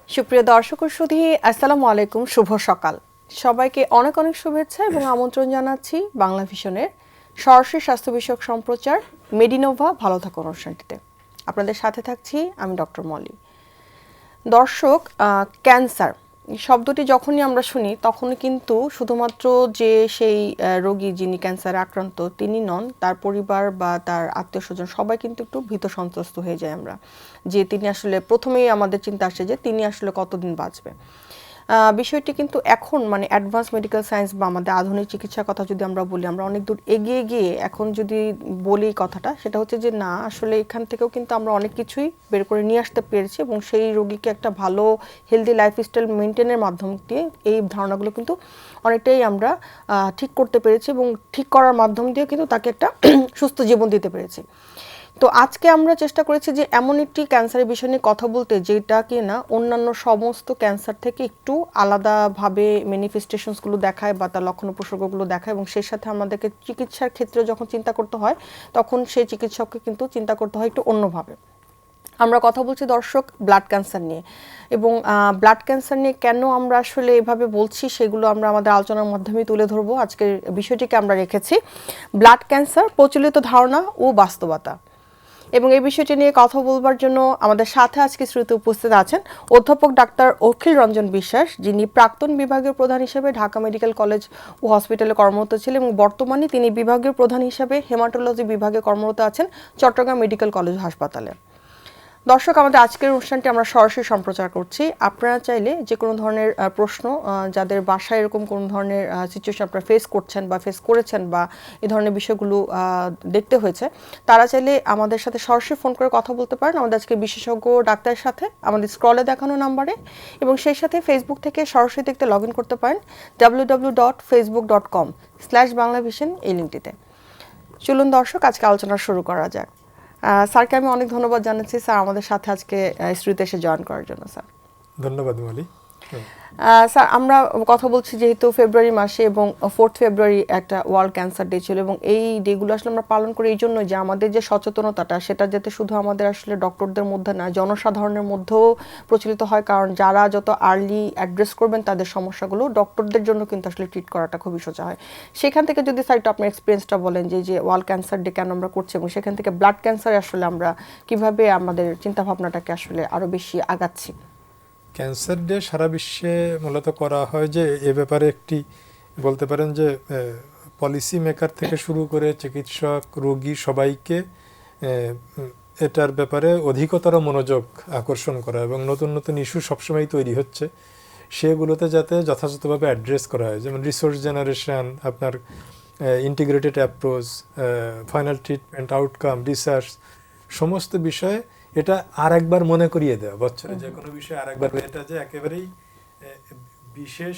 সুপ্রিয় দর্শক ও সুধী, আসসালামু আলাইকুম, শুভ সকাল। সবাইকে অনেক অনেক শুভেচ্ছা এবং আমন্ত্রণ জানাচ্ছি বাংলা ভিশনের সরাসরি স্বাস্থ্য বিষয়ক সম্প্রচার মেডিনোভা ভালো থাকুন অনুষ্ঠানটিতে। আপনাদের সাথে থাকছি আমি ডক্টর মলি। দর্শক, ক্যান্সার শব্দটি যখনই আমরা শুনি তখনই কিন্তু শুধুমাত্র যে সেই রোগী যিনি ক্যান্সারে আক্রান্ত তিনি নন, তার পরিবার বা তার আত্মীয় স্বজন সবাই কিন্তু একটু ভীত সন্ত্রস্ত হয়ে যায় আমরা, যে তিনি আসলে প্রথমেই আমাদের চিন্তা আসে যে তিনি আসলে কতদিন বাঁচবে। বিষয়টি কিন্তু এখন মানে অ্যাডভান্স মেডিকেল সায়েন্স বা আমাদের আধুনিক চিকিৎসার কথা যদি আমরা বলি, আমরা অনেক দূর এগিয়ে গিয়ে এখন যদি বলি কথাটা, সেটা হচ্ছে যে না, আসলে এখান থেকেও কিন্তু আমরা অনেক কিছুই বের করে নিয়ে আসতে পেরেছি এবং সেই রোগীকে একটা ভালো হেলদি লাইফস্টাইল মেনটেনের মাধ্যম দিয়ে এই ধারণাগুলো কিন্তু অনেকটাই আমরা ঠিক করতে পেরেছি এবং ঠিক করার মাধ্যম দিয়ে কিন্তু তাকে একটা সুস্থ জীবন দিতে পেরেছি। তো আজকে আমরা চেষ্টা করেছি যে এমন একটি ক্যান্সারের বিষয় নিয়ে কথা বলতে যেটা কি না অন্যান্য সমস্ত ক্যান্সার থেকে একটু আলাদাভাবে ম্যানিফেস্টেশনসগুলো দেখায় বা তার লক্ষণ উপসর্গগুলো দেখায়, এবং সেই সাথে আমাদেরকে চিকিৎসার ক্ষেত্রে যখন চিন্তা করতে হয় তখন সেই চিকিৎসককে কিন্তু চিন্তা করতে হয় একটু অন্যভাবে। আমরা কথা বলছি দর্শক ব্লাড ক্যান্সার নিয়ে, এবং ব্লাড ক্যান্সার নিয়ে কেন আমরা আসলে এভাবে বলছি সেগুলো আমরা আমাদের আলোচনার মাধ্যমে তুলে ধরবো। আজকের বিষয়টিকে আমরা রেখেছি ব্লাড ক্যান্সার প্রচলিত ধারণা ও বাস্তবতা, এবং এই বিষয়টি নিয়ে কথা বলবার জন্য আমাদের সাথে আজকে শ্রুতি উপস্থিত আছেন অধ্যাপক ডাক্তার অখিল রঞ্জন বিশ্বাস, যিনি প্রাক্তন বিভাগীয় প্রধান হিসেবে ঢাকা মেডিকেল কলেজ ও হসপিটালে কর্মরত ছিলেন এবং বর্তমানে তিনি বিভাগীয় প্রধান হিসেবে হেমাটোলজি বিভাগে কর্মরত আছেন চট্টগ্রাম মেডিকেল কলেজ হাসপাতালে। দর্শক, আমাদের আজকের অনুষ্ঠানটি আমরা সরাসরি সম্প্রচার করছি। আপনারা চাইলে যে কোনো ধরনের প্রশ্ন, যাদের বাসায় এরকম কোনো ধরনের সিচুয়েশন আপনারা ফেস করছেন বা ফেস করেছেন বা এই ধরনের বিষয়গুলো দেখতে হয়েছে, তারা চাইলে আমাদের সাথে সরাসরি ফোন করে কথা বলতে পারেন আমাদের আজকে বিশেষজ্ঞ ডাক্তারের সাথে আমাদের স্ক্রলে দেখানো নাম্বারে, এবং সেই সাথে ফেসবুক থেকে সরাসরি দেখতে লগ ইন করতে পারেন www.facebook.com/banglavision এই লিঙ্কটিতে। চলুন দর্শক, আজকে আলোচনা শুরু করা যাক। স্যারকে আমি অনেক ধন্যবাদ জানাচ্ছি স্যার আমাদের সাথে আজকে স্টুডিওতে এসে জয়েন করার জন্য। স্যার ধন্যবাদ মালি। স্যার, আমরা কথা বলছি যেহেতু ফেব্রুয়ারি মাসে এবং 4 ফেব্রুয়ারি একটা ওয়ার্ল্ড ক্যান্সার ডে ছিল, এবং এই ডেগুলো আসলে আমরা পালন করি এই জন্য যে আমাদের যে সচেতনতাটা সেটা যাতে শুধু আমাদের আসলে ডক্টরদের মধ্যে না, জনসাধারণের মধ্যেও প্রচলিত হয়, কারণ যারা যত আর্লি অ্যাড্রেস করবেন তাদের সমস্যাগুলো ডক্টরদের জন্য কিন্তু আসলে ট্রিট করাটা খুবই সোজা হয়। সেখান থেকে যদি স্যার একটু আপনার এক্সপিরিয়েন্সটা বলেন যে ওয়ার্ল্ড ক্যান্সার ডে কেন আমরা করছি এবং সেখান থেকে ব্লাড ক্যান্সারে আসলে আমরা কিভাবে আমাদের চিন্তাভাবনাটাকে আসলে আরও বেশি আগাচ্ছি। ক্যান্সার ডে সারা বিশ্বে মূলত করা হয় যে এ ব্যাপারে একটি বলতে পারেন যে পলিসি মেকার থেকে শুরু করে চিকিৎসক, রোগী সবাইকে এটার ব্যাপারে অধিকতর মনোযোগ আকর্ষণ করা এবং নতুন নতুন ইস্যু সবসময় তৈরি হচ্ছে, সেগুলোতে যাতে যথাযথভাবে অ্যাড্রেস করা হয়। যেমন রিসোর্স জেনারেশন, আপনার integrated approach, final treatment, outcome, research, সমস্ত বিষয়ে এটা আর একবার মনে করিয়ে দেওয়া, বছরে যে কোনো বিষয়ে আর একবার, এটা যে একেবারেই বিশেষ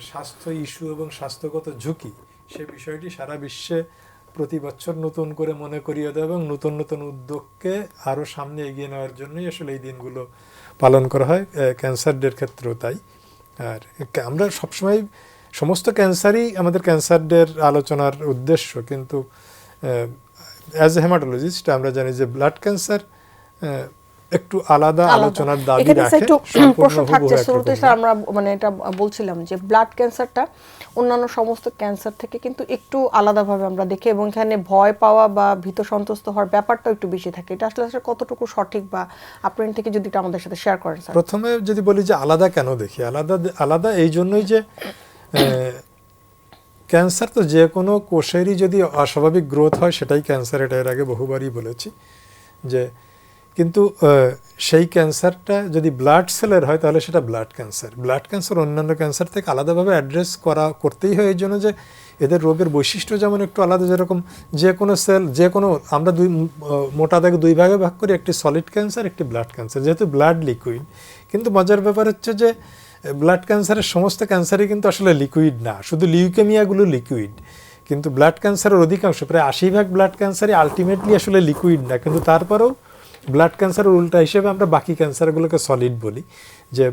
স্বাস্থ্য ইস্যু এবং স্বাস্থ্যগত ঝুঁকি, সে বিষয়টি সারা বিশ্বে প্রতি বছর নতুন করে মনে করিয়ে দেওয়া এবং নতুন নতুন উদ্যোগকে আরও সামনে এগিয়ে নেওয়ার জন্যই আসলে এই দিনগুলো পালন করা হয়, ক্যান্সার ডের ক্ষেত্রেও তাই। আর আমরা সবসময় সমস্ত ক্যান্সারই আমাদের ক্যান্সার ডের আলোচনার উদ্দেশ্য, কিন্তু অ্যাজ এ হেমাটোলজিস্ট আমরা জানি যে ব্লাড ক্যান্সার একটু আলাদা আলোচনার দাবি রাখে। প্রশ্ন থাকছে শুরুতে স্যার, আমরা মানে এটা বলছিলাম যে ব্লাড ক্যান্সারটা অন্যান্য সমস্ত ক্যান্সার থেকে কিন্তু একটু আলাদাভাবে আমরা দেখি, এবং এখানে ভয় পাওয়া বা ভীত সন্ত্রস্ত হওয়ার ব্যাপারটা একটু বেশি থাকে। এটা আসলে কতটুকু সঠিক বা আপনার থেকে যদি এটা আমাদের সাথে শেয়ার করেন স্যার। প্রথমে যদি বলি যে আলাদা কেন দেখি, আলাদা এই জন্যই যে ক্যান্সার তো যে কোনো কোষেরই যদি অস্বাভাবিক গ্রোথ হয় সেটাই ক্যান্সার, এটা এর আগে বহুবারই বলেছি যে, কিন্তু সেই ক্যান্সারটা যদি ব্লাড সেলের হয় তাহলে সেটা ব্লাড ক্যান্সার। ব্লাড ক্যান্সার অন্যান্য ক্যান্সার থেকে আলাদাভাবে অ্যাড্রেস করতেই হয় এই জন্য যে এদের রোগের বৈশিষ্ট্য যেমন একটু আলাদা। যেরকম যে কোনো সেল, যে কোনো আমরা মোটা দাগে দুই ভাগে ভাগ করি, একটি সলিড ক্যান্সার, একটি ব্লাড ক্যান্সার, যেহেতু ব্লাড লিকুইড। কিন্তু মজার ব্যাপার হচ্ছে যে ব্লাড ক্যান্সারের সমস্ত ক্যান্সারই কিন্তু আসলে লিকুইড না, শুধু লিউকেমিয়াগুলো লিকুইড, কিন্তু ব্লাড ক্যান্সারের অধিকাংশ প্রায় 80% ব্লাড ক্যান্সারই আলটিমেটলি আসলে লিকুইড না। কিন্তু তারপরেও ব্লাড ক্যান্সারের উল্টা হিসেবে আমরা বাকি ক্যান্সারগুলোকে সলিড বলি, যে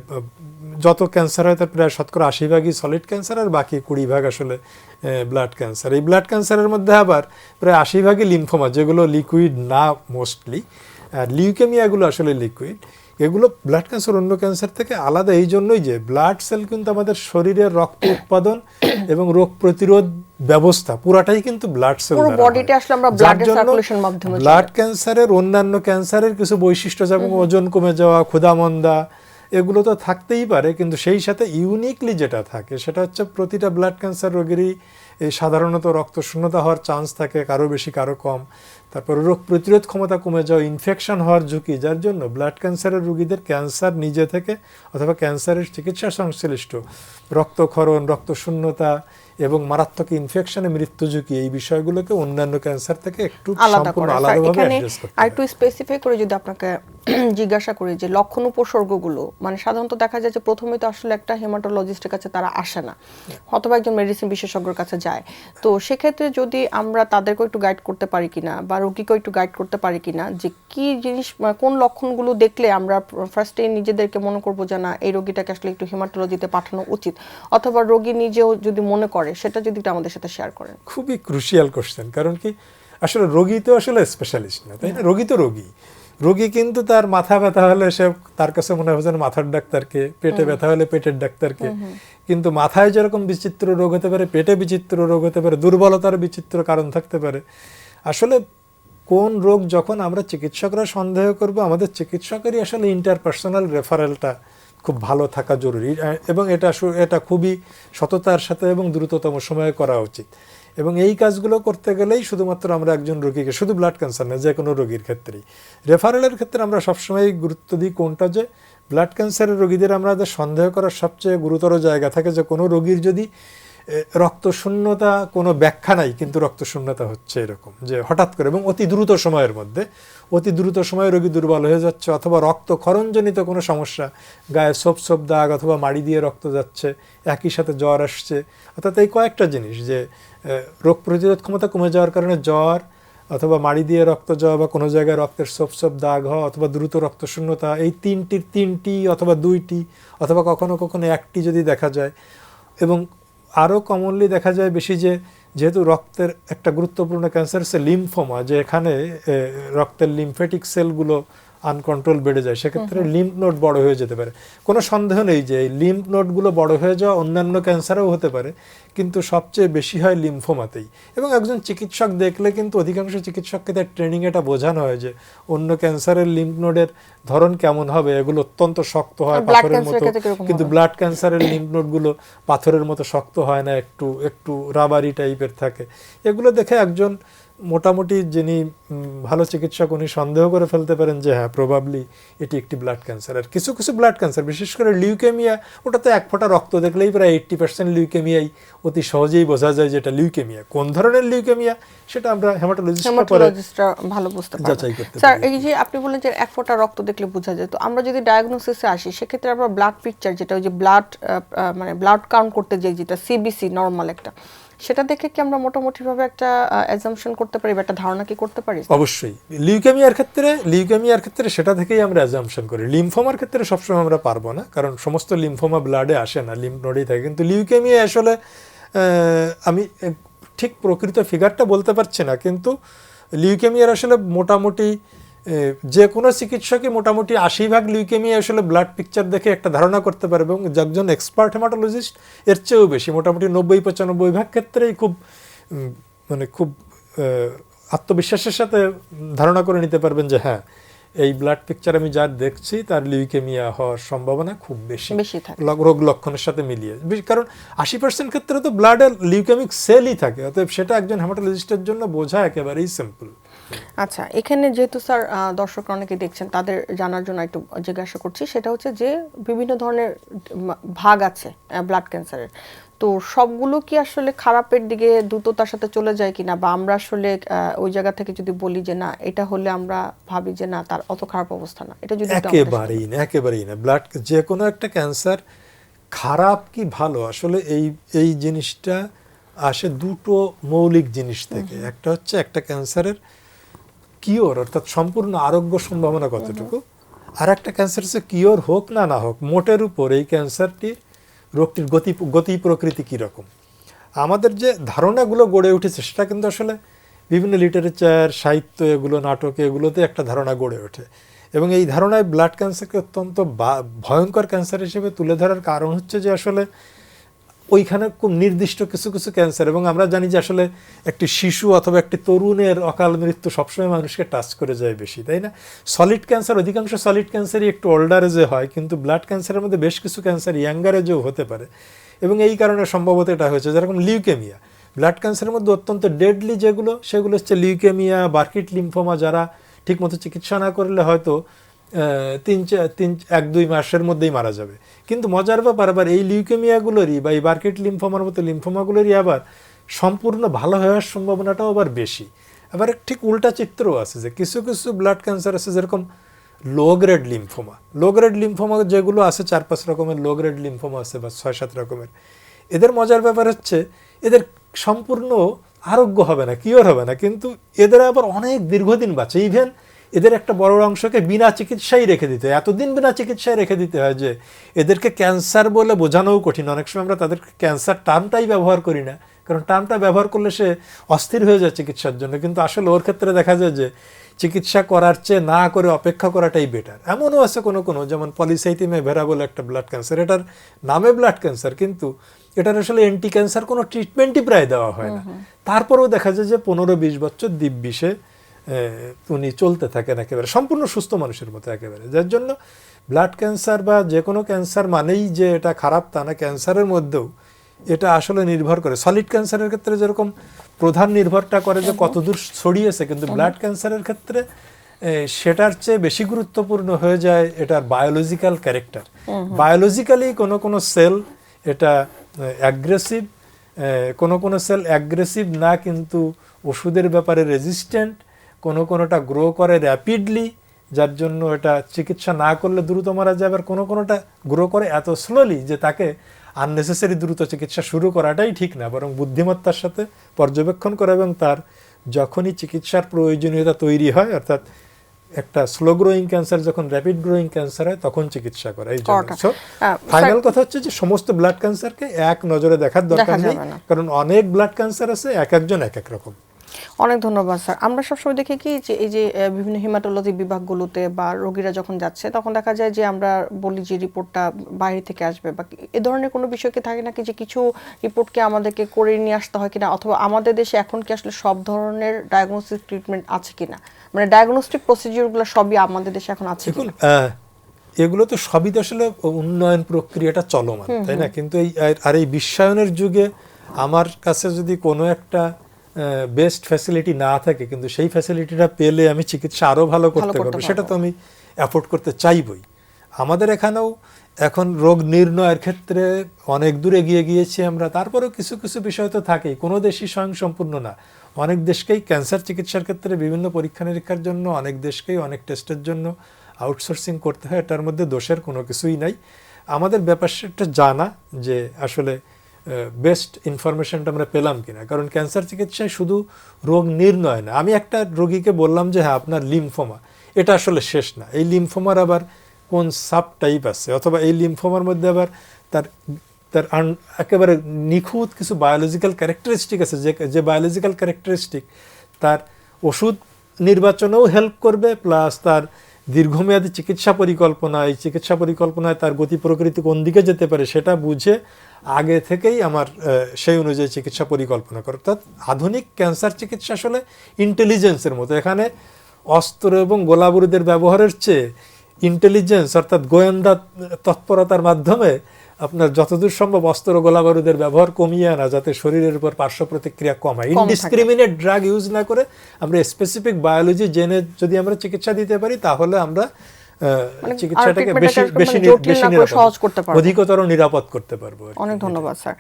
যত ক্যান্সার হয় তার প্রায় 80% সলিড ক্যান্সার আর বাকি 20% আসলে ব্লাড ক্যান্সার। এই ব্লাড ক্যান্সারের মধ্যে আবার প্রায় 80% লিম্ফোমা, যেগুলো লিকুইড না মোস্টলি, আর লিউকেমিয়াগুলো আসলে লিকুইড। এগুলো ব্লাড ক্যান্সার অন্য ক্যান্সার থেকে আলাদা এই জন্যই যে ব্লাড সেল কিন্তু আমাদের শরীরের রক্ত উৎপাদন এবং রোগ প্রতিরোধ ব্যবস্থা পুরাটাই কিন্তু ব্লাড সেল পুরো বডিতে আসলে আমরা ব্লাডের সার্কুলেশন মাধ্যমে ব্লাড ক্যান্সারের অন্যান্য ক্যান্সারের কিছু বৈশিষ্ট্য যেমন ওজন কমে যাওয়া, ক্ষুধামন্দা, এগুলো তো থাকতেই পারে, কিন্তু সেই সাথে ইউনিকলি যেটা থাকে সেটা হচ্ছে প্রতিটা ব্লাড ক্যান্সার রোগেরই এই সাধারণত রক্তশূন্যতা হওয়ার চান্স থাকে, কারো বেশি কারো কম। তারপর রোগ প্রতিরোধ ক্ষমতা কমে যাওয়া, ইনফেকশন হওয়ার ঝুঁকি, যার জন্য ব্লাড ক্যান্সারের রোগীদের ক্যান্সার নিজে থেকে অথবা ক্যান্সারের চিকিৎসা সংশ্লিষ্ট রক্তক্ষরণ, রক্তশূন্যতা এবং মারাত্মক ইনফেকশনে মৃত্যু ঝুঁকি, এই বিষয়গুলোকে অন্যান্য ক্যান্সার থেকে একটু সম্পূর্ণ আলাদাভাবে অ্যাড্রেস করতে আর একটু স্পেসিফাই করে যদি আপনাকে জিজ্ঞাসা করি যে লক্ষণ উপসর্গগুলো, মানে সাধারণত দেখা যায় যে প্রথমে তো আসলে একটা হেমাটোলজিস্টের কাছে তারা আসে না, অথবা একজন মেডিসিন বিশেষজ্ঞের কাছে যায়। তো সেক্ষেত্রে যদি আমরা তাদেরকে একটু গাইড করতে পারি কিনা বা রোগীকে একটু গাইড করতে পারি কিনা যে কি জিনিস, কোন লক্ষণগুলো দেখলে আমরা ফার্স্টে নিজেদেরকে মনে করবো যে না এই রোগীটাকে আসলে একটু হেমাটোলজিতে পাঠানো উচিত, অথবা রোগী নিজেও যদি মনে করে, সেটা যদি একটু আমাদের সাথে শেয়ার করেন। খুবই ক্রুশিয়াল কোশ্চেন, কারণ কি আসলে রোগী তো আসলে স্পেশালিস্ট না, তাই না? রোগী তো রোগী কিন্তু তার মাথা ব্যথা হলে সে তার কাছে মনে হয় যেন মাথার ডাক্তারকে, পেটে ব্যথা হলে পেটের ডাক্তারকে, কিন্তু মাথায় যেরকম বিচিত্র রোগ হতে পারে, পেটে বিচিত্র রোগ হতে পারে, দুর্বলতার বিচিত্র কারণ থাকতে পারে। আসলে কোন রোগ যখন আমরা চিকিৎসকরা সন্দেহ করব, আমাদের চিকিৎসকেরই আসলে ইন্টারপার্সোনাল রেফারেলটা খুব ভালো থাকা জরুরি, এবং এটা খুবই সততার সাথে এবং দ্রুততম সময়ে করা উচিত। এবং এই কাজগুলো করতে গেলেই শুধুমাত্র আমরা একজন রোগীকে, শুধু ব্লাড ক্যান্সার না, যে কোনো রোগীর ক্ষেত্রেই রেফারেলের ক্ষেত্রে আমরা সবসময় গুরুত্ব দিই কোনটা, যে ব্লাড ক্যান্সারের রোগীদের আমাদের সন্দেহ করার সবচেয়ে গুরুতর জায়গা থাকে যে কোনো রোগীর যদি রক্তশূন্যতা কোনো ব্যাখ্যা নাই কিন্তু রক্তশূন্যতা হচ্ছে এরকম, যে হঠাৎ করে এবং অতি দ্রুত সময়ের মধ্যে, অতি দ্রুত সময়ে রোগী দুর্বল হয়ে যাচ্ছে, অথবা রক্তক্ষরণজনিত কোনো সমস্যা, গায়ে ছোপ দাগ অথবা মাড়ি দিয়ে রক্ত যাচ্ছে, একই সাথে জ্বর আসছে, অর্থাৎ এই কয়েকটা জিনিস, যে রোগ প্রতিরোধ ক্ষমতা কমে যাওয়ার কারণে জ্বর, অথবা মাড়ি দিয়ে রক্ত যাওয়া, বা কোনো জায়গায় রক্তের ছোপ দাগ হওয়া, অথবা দ্রুত রক্তশূন্যতা, এই তিনটি অথবা দুইটি অথবা কখনো কখনো একটি যদি দেখা যায়। এবং আরও কমনলি দেখা যায় বেশি যেহেতু রক্তের একটা গুরুত্বপূর্ণ ক্যান্সার হচ্ছে লিম্ফোমা, যে এখানে রক্তের লিম্ফেটিক সেলগুলো আনকন্ট্রোল বেড়ে যায়, সেক্ষেত্রে লিম্ফ নোড বড় হয়ে যেতে পারে। কোনো সন্দেহ নেই যে এই লিম্ফ নোডগুলো বড় হয়ে যাওয়া অন্যান্য ক্যান্সারেও হতে পারে, কিন্তু সবচেয়ে বেশি হয় লিম্ফোমাতেই। এবং একজন চিকিৎসক দেখলে কিন্তু অধিকাংশ চিকিৎসককে তার ট্রেনিং এটা বোঝানো হয় যে অন্য ক্যান্সারের লিম্ফ নোডের ধরন কেমন হবে, এগুলো অত্যন্ত শক্ত হয় পাথরের মতো, কিন্তু ব্লাড ক্যান্সারের লিম্ফ নোডগুলো পাথরের মতো শক্ত হয় না, একটু রাবারি টাইপের থাকে। এগুলো দেখে একজন মোটামুটি যিনি ভালো চিকিৎসক উনি সন্দেহ করে ফেলতে পারেন যে হ্যাঁ প্রবাবলি এটি একটি ব্লাড ক্যান্সার। আর কিছু ব্লাড ক্যান্সার, বিশেষ করে লিউকেমিয়া, ওটাতে এক ফোঁটা রক্ত দেখলেই প্রায় 80% লিউকেমিয়াই অতি সহজেই বোঝা যায় যেটা লিউকেমিয়া। কোন ধরনের লিউকেমিয়া সেটা আমরা হেমাটোলজিস্টরা ভালো বুঝতে পারি, যাচাই করতে পারি। স্যার, এই যে আপনি বললেন যে এক ফোঁটা রক্ত দেখলে বোঝা যায়, তো আমরা যদি ডায়াগনোসিসে আসি সেক্ষেত্রে আমরা ব্লাড পিকচার, যেটা ওই যে মানে ব্লাড কাউন্ট করতে যাই, যেটা সিবিসি নরমাল একটা, সেটা দেখে কি আমরা মোটামুটিভাবে একটা অ্যাজাম্পশন করতে পারি বা একটা ধারণা কি করতে পারি? অবশ্যই। লিউকেমিয়ার ক্ষেত্রে সেটা থেকেই আমরা অ্যাজাম্পশন করি। লিম্ফোমার ক্ষেত্রে সবসময় আমরা পারবো না, কারণ সমস্ত লিম্ফোমা ব্লাডে আসে না, লিম্ফ নোডেই থাকে। কিন্তু লিউকেমিয়া আসলে আমি ঠিক প্রকৃত ফিগারটা বলতে পারছি না, কিন্তু লিউকেমিয়ার আসলে মোটামুটি যে কোনো চিকিৎসকই মোটামুটি 80% লিউকেমিয়া আসলে ব্লাড পিকচার দেখে একটা ধারণা করতে পারবে, এবং একজন এক্সপার্ট হেমাটোলজিস্ট এর চেয়েও বেশি, মোটামুটি 90-95% ক্ষেত্রেই খুব আত্মবিশ্বাসের সাথে ধারণা করে নিতে পারবেন যে হ্যাঁ এই ব্লাড পিকচার আমি যার দেখছি তার লিউকেমিয়া হওয়ার সম্ভাবনা খুব বেশি থাকে রোগ লক্ষণের সাথে মিলিয়ে। কারণ 80% ক্ষেত্রে তো ব্লাডে লিউকেমিক সেলই থাকে, অতএব সেটা একজন হেমাটোলজিস্টের জন্য বোঝা একেবারেই সিম্পল। আচ্ছা, এখানে যেহেতু স্যার দর্শকরা অনেকে দেখছেন, তাদের জানার জন্য একটু জিজ্ঞাসা করছি, সেটা হচ্ছে যে বিভিন্ন ধরনের ভাগ আছে ব্লাড ক্যান্সারের, তো সবগুলো কি আসলে খারাপের দিকে দ্রুততার সাথে চলে যায় কিনা, বা আমরা আসলে ওই জায়গা থেকে যদি বলি যে না এটা হলে আমরা ভাবি যে না তার অত খারাপ অবস্থা না, এটা যদি একেবারেই না। ব্লাড যে কোনো একটা ক্যান্সার খারাপ কি ভালো, আসলে এই জিনিসটা আসে দুটো মৌলিক জিনিস থেকে। একটা হচ্ছে একটা ক্যান্সারের কিওর, অর্থাৎ সম্পূর্ণ আরোগ্য সম্ভাবনা কতটুকু, আর একটা ক্যান্সার হচ্ছে কিওর হোক না হোক, মোটের উপর এই ক্যান্সারটির রোগটির গতি প্রকৃতি কীরকম। আমাদের যে ধারণাগুলো গড়ে উঠেছে সেটা কিন্তু আসলে বিভিন্ন লিটারেচার, সাহিত্য, এগুলো নাটকে, এগুলোতে একটা ধারণা গড়ে ওঠে। এবং এই ধারণায় ব্লাড ক্যান্সারকে অত্যন্ত ভয়ঙ্কর ক্যান্সার হিসেবে তুলে ধরার কারণ হচ্ছে যে আসলে ওইখানে খুব নির্দিষ্ট কিছু কিছু ক্যান্সার, এবং আমরা জানি যে আসলে একটি শিশু অথবা একটি তরুণের অকাল মৃত্যু সবসময় মানুষকে টাচ করে যায় বেশি, তাই না? সলিড ক্যান্সার, অধিকাংশ সলিড ক্যান্সারই একটু ওল্ডার এজে হয়, কিন্তু ব্লাড ক্যান্সারের মধ্যে বেশ কিছু ক্যান্সার ইয়াঙ্গার এজেও হতে পারে, এবং এই কারণে সম্ভবত এটা হয়েছে। যেরকম লিউকেমিয়া, ব্লাড ক্যান্সারের মধ্যে অত্যন্ত ডেডলি যেগুলো, সেগুলো হচ্ছে লিউকেমিয়া, বার্কিট লিম্ফোমা, যারা ঠিকমতো চিকিৎসা না করলে হয়তো 1-2 মাসের মধ্যেই মারা যাবে। কিন্তু মজার ব্যাপার, আবার এই লিউকেমিয়াগুলোরই বা এই বার্কিট লিম্ফোমার মতো লিম্ফোমাগুলোরই আবার সম্পূর্ণ ভালো হওয়ার সম্ভাবনাটাও আবার বেশি। আবার ঠিক উল্টা চিত্রও আছে, যে কিছু কিছু ব্লাড ক্যান্সার আছে যেরকম low grade lymphoma. Low grade lymphoma যেগুলো আছে, 4-5 রকমের লো গ্রেড লিম্ফোমা আছে বা 6-7 রকমের। এদের মজার ব্যাপার হচ্ছে এদের সম্পূর্ণ আরোগ্য হবে না, কিওর হবে না, কিন্তু এদের আবার অনেক দীর্ঘদিন বাঁচে। ইভেন এদের একটা বড় অংশকে বিনা চিকিৎসায় রেখে দিতে হয়, এতদিন বিনা চিকিৎসায় রেখে দিতে হয় যে এদেরকে ক্যান্সার বলে বোঝানোও কঠিন। অনেক সময় আমরা তাদেরকে ক্যান্সার টার্মটাই ব্যবহার করি না, কারণ টার্মটা ব্যবহার করলে সে অস্থির হয়ে যায় চিকিৎসার জন্য। কিন্তু আসলে ওর ক্ষেত্রে দেখা যায় যে চিকিৎসা করার চেয়ে না করে অপেক্ষা করাটাই বেটার। এমনও আছে কোনো কোনো, যেমন পলিসাইথিমিয়া ভেরা বলে একটা ব্লাড ক্যান্সার, এটার নামে ব্লাড ক্যান্সার, কিন্তু এটার আসলে অ্যান্টি ক্যান্সার কোনো ট্রিটমেন্টই প্রায় দেওয়া হয় না। তারপরেও দেখা যায় যে 15-20 বছর দিব্যিষে উনি চলতে থাকেন একেবারে সম্পূর্ণ সুস্থ মানুষের মতো একেবারে। যার জন্য ব্লাড ক্যান্সার বা যে কোনো ক্যান্সার মানেই যে এটা খারাপ তা না, ক্যান্সারের মধ্যেও এটা আসলে নির্ভর করে। সলিড ক্যান্সারের ক্ষেত্রে যেরকম প্রধান নির্ভরটা করে যে কতদূর ছড়িয়েছে, কিন্তু ব্লাড ক্যান্সারের ক্ষেত্রে সেটার চেয়ে বেশি গুরুত্বপূর্ণ হয়ে যায় এটার বায়োলজিক্যাল ক্যারেক্টার। বায়োলজিক্যালি কোনো কোনো সেল এটা অ্যাগ্রেসিভ, কোনো কোনো সেল অ্যাগ্রেসিভ না কিন্তু ওষুধের ব্যাপারে রেজিস্ট্যান্ট, কোনো কোনোটা গ্রো করে র্যাপিডলি, যার জন্য এটা চিকিৎসা না করলে দ্রুত মারা যায়। আবার কোনো কোনোটা গ্রো করে এত স্লোলি যে তাকে আননেসেসারি দ্রুত চিকিৎসা শুরু করাটাই ঠিক না, বরং বুদ্ধিমত্তার সাথে পর্যবেক্ষণ করে এবং তার যখনই চিকিৎসার প্রয়োজনীয়তা তৈরি হয়, অর্থাৎ একটা স্লো গ্রোয়িং ক্যান্সার যখন র্যাপিড গ্রোয়িং ক্যান্সার হয় তখন চিকিৎসা করে। এই জন্য ফাইনাল কথা হচ্ছে যে সমস্ত ব্লাড ক্যান্সারকে এক নজরে দেখার দরকার নেই, কারণ অনেক ব্লাড ক্যান্সার আছে, এক একজন এক এক রকম। অনেক ধন্যবাদ স্যার। আমরা সবসময় দেখি কি যে এই যে বিভিন্ন হিমাটোলজি বিভাগগুলোতে বা রোগীরা যখন যাচ্ছে তখন দেখা যায় যে আমরা বলি যে রিপোর্টটা বাইরে থেকে আসবে, বা এ ধরনের কোনো বিষয় কি থাকে নাকি যে কিছু রিপোর্টকে আমাদেরকে করে নিয়ে আসতে হয় কিনা, অথবা আমাদের দেশে এখন কি আসলে সব ধরনের ডায়াগনস্টিক ট্রিটমেন্ট আছে কিনা, মানে ডায়াগনস্টিক প্রসিডিউরগুলো সবই আমাদের দেশে এখন আছে কিনা? এগুলো তো সবই তো আসলে উন্নয়ন প্রক্রিয়াটা চলমান, তাই না? কিন্তু এই বিশ্বায়নের যুগে আমার কাছে যদি কোনো একটা বেস্ট ফ্যাসিলিটি না থাকে, কিন্তু সেই ফ্যাসিলিটিটা পেলে আমি চিকিৎসা আরও ভালো করতে পারবো, সেটা তো আমি অ্যাফোর্ড করতে চাইবই। আমাদের এখানেও এখন রোগ নির্ণয়ের ক্ষেত্রে অনেক দূর এগিয়ে গিয়েছি আমরা, তারপরেও কিছু কিছু বিষয় তো থাকেই। কোনো দেশই স্বয়ংসম্পূর্ণ না। অনেক দেশকেই ক্যান্সার চিকিৎসার ক্ষেত্রে বিভিন্ন পরীক্ষা নিরীক্ষার জন্য অনেক দেশকেই অনেক টেস্টের জন্য আউটসোর্সিং করতে হয়, এটার মধ্যে দোষের কোনো কিছুই নাই। আমাদের ব্যাপারটা জানা যে আসলে বেস্ট ইনফরমেশনটা আমরা পেলাম কিনা, কারণ ক্যান্সার চিকিৎসায় শুধু রোগ নির্ণয় না। আমি একটা রোগীকে বললাম যে হ্যাঁ আপনার লিম্ফোমা, এটা আসলে শেষ না। এই লিম্ফোমার আবার কোন সাব টাইপ আছে, অথবা এই লিম্ফোমার মধ্যে আবার তার একেবারে নিখুঁত কিছু বায়োলজিক্যাল ক্যারেক্টারিস্টিক আছে, যে বায়োলজিক্যাল ক্যারেক্টারিস্টিক তার ওষুধ নির্বাচনেও হেল্প করবে, প্লাস তার দীর্ঘমেয়াদী চিকিৎসা পরিকল্পনা, এই চিকিৎসা পরিকল্পনায় তার গতি প্রকৃতি কোন দিকে যেতে পারে সেটা বুঝে আগে থেকেই আমার সেই অনুযায়ী চিকিৎসা পরিকল্পনা করে। অর্থাৎ আধুনিক ক্যান্সার চিকিৎসা আসলে ইন্টেলিজেন্সের মতো। এখানে অস্ত্র এবং গোলাবারুদের ব্যবহারের চেয়ে ইন্টেলিজেন্স অর্থাৎ গোয়েন্দা তৎপরতার মাধ্যমে আপনার যতদূর সম্ভব অস্ত্র গোলাবারুদের ব্যবহার কমিয়ে আনা, যাতে শরীরের উপর পার্শ্ব প্রতিক্রিয়া কমায়। ইনডিসক্রিমিনেট ড্রাগ ইউজ না করে আমরা স্পেসিফিক বায়োলজি জেনে যদি আমরা চিকিৎসা দিতে পারি, তাহলে আমরা চিকিৎসাটাকে বেশি সহজ করতে পারবো, অধিকতর নিরাপদ করতে পারবো। অনেক ধন্যবাদ স্যার।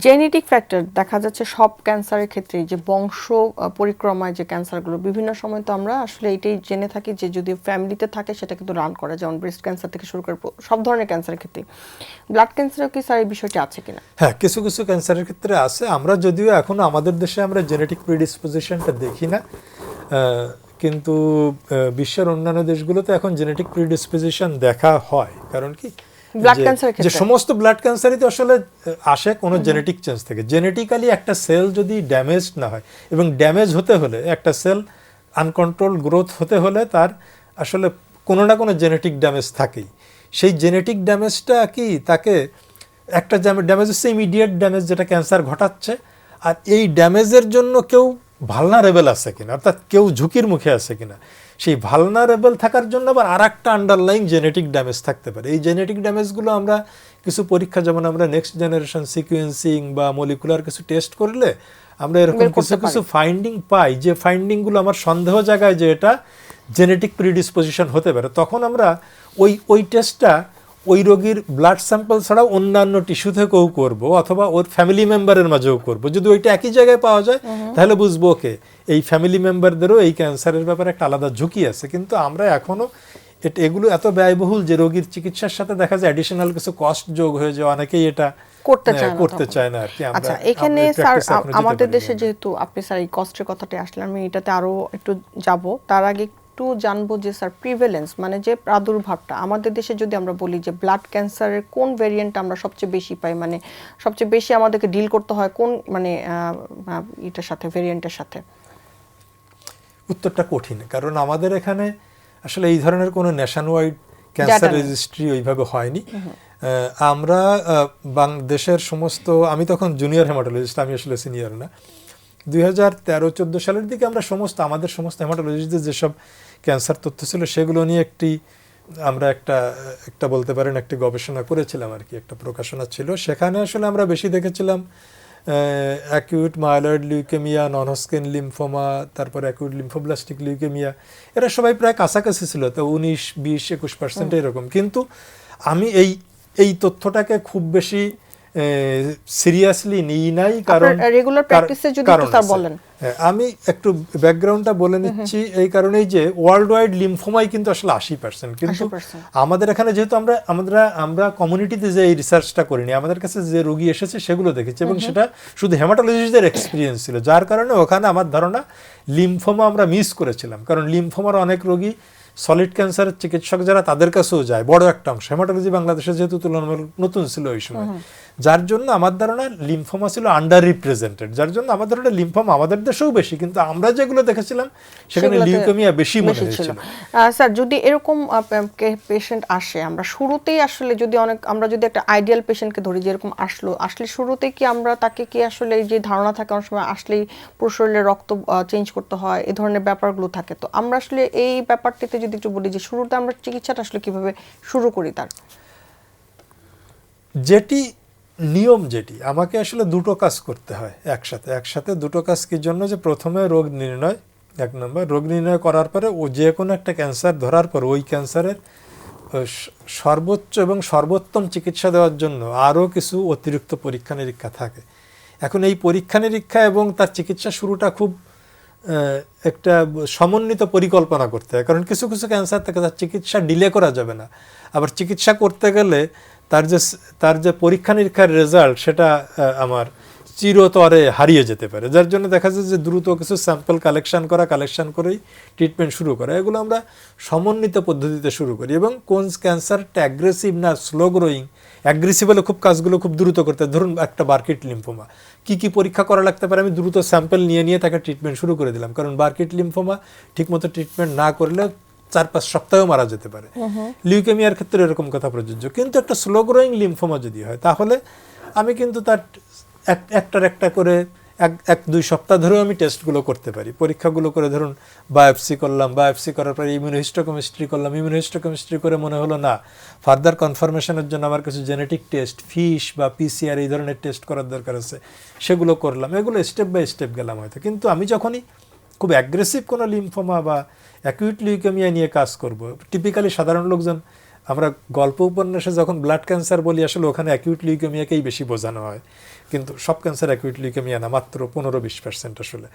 জেনেটিক ফ্যাক্টর দেখা যাচ্ছে সব ক্যান্সারের ক্ষেত্রে, যে বংশ পরিক্রমায় যে ক্যান্সারগুলো বিভিন্ন সময় তো আমরা আসলে এটাই জেনে থাকি যে যদি ফ্যামিলিতে থাকে সেটা কিন্তু রান করে, যেমন ব্রেস্ট ক্যান্সার থেকে শুরু করে সব ধরনের ক্যান্সারের ক্ষেত্রে। ব্লাড ক্যান্সারেও কি স্যার এই বিষয়টি আছে কিনা? হ্যাঁ, কিছু কিছু ক্যান্সারের ক্ষেত্রে আছে। আমরা যদিও এখনো আমাদের দেশে আমরা জেনেটিক প্রিডিসপোজিশনটা দেখি না, কিন্তু বিশ্বের অন্যান্য দেশগুলোতে এখন জেনেটিক প্রিডিসপোজিশন দেখা হয়। কারণ কি, যে সমস্ত ব্লাড ক্যান্সারই তো আসলে আসে কোনো জেনেটিক চেঞ্জ থেকে। জেনেটিক্যালি একটা সেল যদি ড্যামেজ না হয়, এবং ড্যামেজ হতে হলে একটা সেল আনকন্ট্রোল গ্রোথ হতে হলে তার আসলে কোনো না কোনো জেনেটিক ড্যামেজ থাকেই। সেই জেনেটিক ড্যামেজটা কি তাকে একটা ড্যামেজ হচ্ছে ইমিডিয়েট ড্যামেজ যেটা ক্যান্সার ঘটাচ্ছে, আর এই ড্যামেজের জন্য কেউ ভালনারেবল আছে কিনা, অর্থাৎ কেউ ঝুঁকির মুখে আছে কিনা, সেই ভালনারেবল থাকার জন্য আবার আর একটা আন্ডারলাইং জেনেটিক ড্যামেজ থাকতে পারে। এই জেনেটিক ড্যামেজগুলো আমরা কিছু পরীক্ষা, যেমন আমরা নেক্সট জেনারেশন সিকুয়েন্সিং বা মলিকুলার কিছু টেস্ট করলে আমরা এরকম কিছু কিছু ফাইন্ডিং পাই, যে ফাইন্ডিংগুলো আমার সন্দেহ জায়গায় যে এটা জেনেটিক প্রিডিসপোজিশন হতে পারে। তখন আমরা ওই টেস্টটা ওই রোগীর ব্লাড স্যাম্পল ছাড়াও অন্যান্য টিস্যু থেকেও করব, অথবা ওর ফ্যামিলি মেম্বারের মাঝেও করব। যদি ওইটা একই জায়গায় পাওয়া যায় তাহলে বুঝবো ওকে এই ফ্যামিলি মেম্বারদেরও এই ক্যান্সারের ব্যাপারে একটা আলাদা ঝুঁকি আছে। কিন্তু আমরা এখনো এগুলো এত ব্যয়বহুল যে রোগীর চিকিৎসার সাথে দেখা যায় অ্যাডিশনাল কিছু কস্ট যোগ হয়ে যায়, অনেকেই এটা করতে চায় না আর কি। আচ্ছা, এখানে স্যার আমাদের দেশে যেহেতু আপনি স্যার এই কস্টের কথাটা আসলে, আমি এটাতে আরো একটু যাব। তার আগে একটু জানবো যে স্যার প্রিভ্যালেন্স মানে যে প্রাদুর্ভাবটা আমাদের দেশে, যদি আমরা বলি যে ব্লাড ক্যান্সারের কোন ভেরিয়েন্ট আমরা সবচেয়ে বেশি পাই, মানে সবচেয়ে বেশি আমাদেরকে ডিল করতে হয় কোন মানে এটার সাথে, ভেরিয়েন্টের সাথে? উত্তরটা কঠিন, কারণ আমাদের এখানে আসলে এই ধরনের কোনো ন্যাশন ওয়াইড ক্যান্সার রেজিস্ট্রি ওইভাবে হয়নি। আমরা দেশের সমস্ত, আমি তখন জুনিয়র হেমাটোলজিস্ট, আমি আসলে সিনিয়র না, 2013-14 সালের দিকে আমরা আমাদের সমস্ত হেমাটোলজিস্টদের যেসব ক্যান্সার তথ্য ছিল সেগুলো নিয়ে আমরা একটা বলতে পারেন একটি গবেষণা করেছিলাম আর কি, একটা প্রকাশনা ছিল। সেখানে আসলে আমরা বেশি দেখেছিলাম অ্যাকিউট মাইলয়েড লিউকেমিয়া, নন হজকিন লিম্ফোমা, তারপর অ্যাকিউট লিম্ফোব্লাস্টিক লিউকেমিয়া, এরা সবাই প্রায় কাছাকাছি ছিল, তো 19-20-21% এরকম। কিন্তু আমি এই তথ্যটাকে খুব বেশি সিরিয়াসলি নিই নাই, কারণ রেগুলার প্র্যাকটিসে যদি একটু স্যার বলেন। আমি একটু ব্যাকগ্রাউন্ডটা বলে নিচ্ছি এই কারণেই যে ওয়ার্ল্ড ওয়াইড লিম্ফোমাই কিন্তু আসলে 80%, কিন্তু আমাদের এখানে যেহেতু আমরা কমিউনিটিতে যে এই রিসার্চটা করিনি, আমাদের কাছে যে রোগী এসেছে সেগুলো দেখেছি, এবং সেটা শুধু হেমাটোলজিস্টদের এক্সপিরিয়েন্স ছিল, যার কারণে ওখানে আমার ধারণা লিম্ফোমা আমরা মিস করেছিলাম। কারণ লিম্ফোমার অনেক রোগী সলিড ক্যান্সারের চিকিৎসক যারা, তাদের কাছেও যায় বড় একটা অংশ। হেমাটোলজি বাংলাদেশে যেহেতু তুলনামূলক নতুন ছিল ওই সময়, যার জন্য আমার ধারণা লিম্ফোমা ছিল আন্ডার রিপ্রেজেন্টেড, যার জন্য আমার ধারণা লিম্ফোমা আমাদের দেশেও বেশি, কিন্তু আমরা যেগুলো দেখেছিলাম সেখানে লিউকেমিয়া বেশি মনে হয়েছিল। স্যার, যদি এরকম পেশেন্ট আসে, আমরা শুরুতেই আসলে আমরা যদি একটা আইডিয়াল পেশেন্টকে ধরি, যেরকম আসলে শুরুতেই কি আমরা তাকে কি আসলে যে ধারণা থাকে অনেক সময় আসলেই পুরো শরীরে রক্ত চেঞ্জ করতে হয়, এই ধরনের ব্যাপারগুলো থাকে, তো আমরা আসলে এই ব্যাপারটিতে যদি একটু বলি যে শুরুতে আমরা চিকিৎসাটা আসলে কিভাবে শুরু করি? তার যেটি আমাকে আসলে দুটো কাজ করতে হয় একসাথে। দুটো কাজ কি জন্য? যে প্রথমে রোগ নির্ণয়, 1 নম্বর রোগ নির্ণয় করার পরে ও যে কোনো একটা ক্যান্সার ধরার পর ওই ক্যান্সারের সর্বোচ্চ এবং সর্বোত্তম চিকিৎসা দেওয়ার জন্য আরও কিছু অতিরিক্ত পরীক্ষা নিরীক্ষা থাকে। এখন এই পরীক্ষা নিরীক্ষা এবং তার চিকিৎসা শুরুটা খুব একটা সমন্বিত পরিকল্পনা করতে হয়, কারণ কিছু কিছু ক্যান্সার থেকে তার চিকিৎসা ডিলে করা যাবে না, আবার চিকিৎসা করতে গেলে তার যে পরীক্ষা নিরীক্ষার রেজাল্ট সেটা আমার চিরতরে হারিয়ে যেতে পারে, যার জন্য দেখা যায় যে দ্রুত কিছু স্যাম্পল কালেকশন করেই ট্রিটমেন্ট শুরু করা। এগুলো আমরা সমন্বিত পদ্ধতিতে শুরু করি, এবং কোন ক্যান্সারটা অ্যাগ্রেসিভ না স্লো গ্রোয়িং, অ্যাগ্রেসিভ হলে খুব কাজগুলো খুব দ্রুত করতে, ধরুন একটা বার্কিট লিম্ফোমা, কি পরীক্ষা করা লাগতে পারে আমি দ্রুত স্যাম্পল নিয়ে তাকে ট্রিটমেন্ট শুরু করে দিলাম, কারণ বার্কিট লিম্ফোমা ঠিকমতো ট্রিটমেন্ট না করলে 4-5 সপ্তাহেও মারা যেতে পারে। লিউকেমিয়ার ক্ষেত্রে এরকম কথা প্রযোজ্য। কিন্তু একটা স্লো গ্রোয়িং লিম্ফোমা যদি হয়, তাহলে আমি কিন্তু তার একটা করে 1-2 সপ্তাহ ধরেও আমি টেস্টগুলো করতে পারি, পরীক্ষাগুলো করে, ধরুন বায়োপসি করলাম, বায়োপসি করার পরে ইমিউনোহিস্টোকেমিস্ট্রি করলাম, ইমিউনোহিস্টোকেমিস্ট্রি করে মনে হলো না, ফার্দার কনফার্মেশনের জন্য আমার কিছু জেনেটিক টেস্ট, ফিশ বা পিসিআর এই ধরনের টেস্ট করার দরকার আছে, সেগুলো করলাম। এগুলো স্টেপ বাই স্টেপ গেলাম হয়তো। কিন্তু আমি যখনই খুব অ্যাগ্রেসিভ কোনো লিম্ফোমা বা অ্যাকিউট লিউকেমিয়া নিয়ে কাজ করব, টিপিক্যালি সাধারণ লোকজন, আমরা গল্প উপন্যাসে যখন ব্লাড ক্যান্সার বলি, আসলে ওখানে অ্যাকিউট লিউকেমিয়াকেই বেশি বোঝানো হয়, কিন্তু সব ক্যান্সার অ্যাকিউট লিউকেমিয়া না, মাত্র 15-20% আসলে।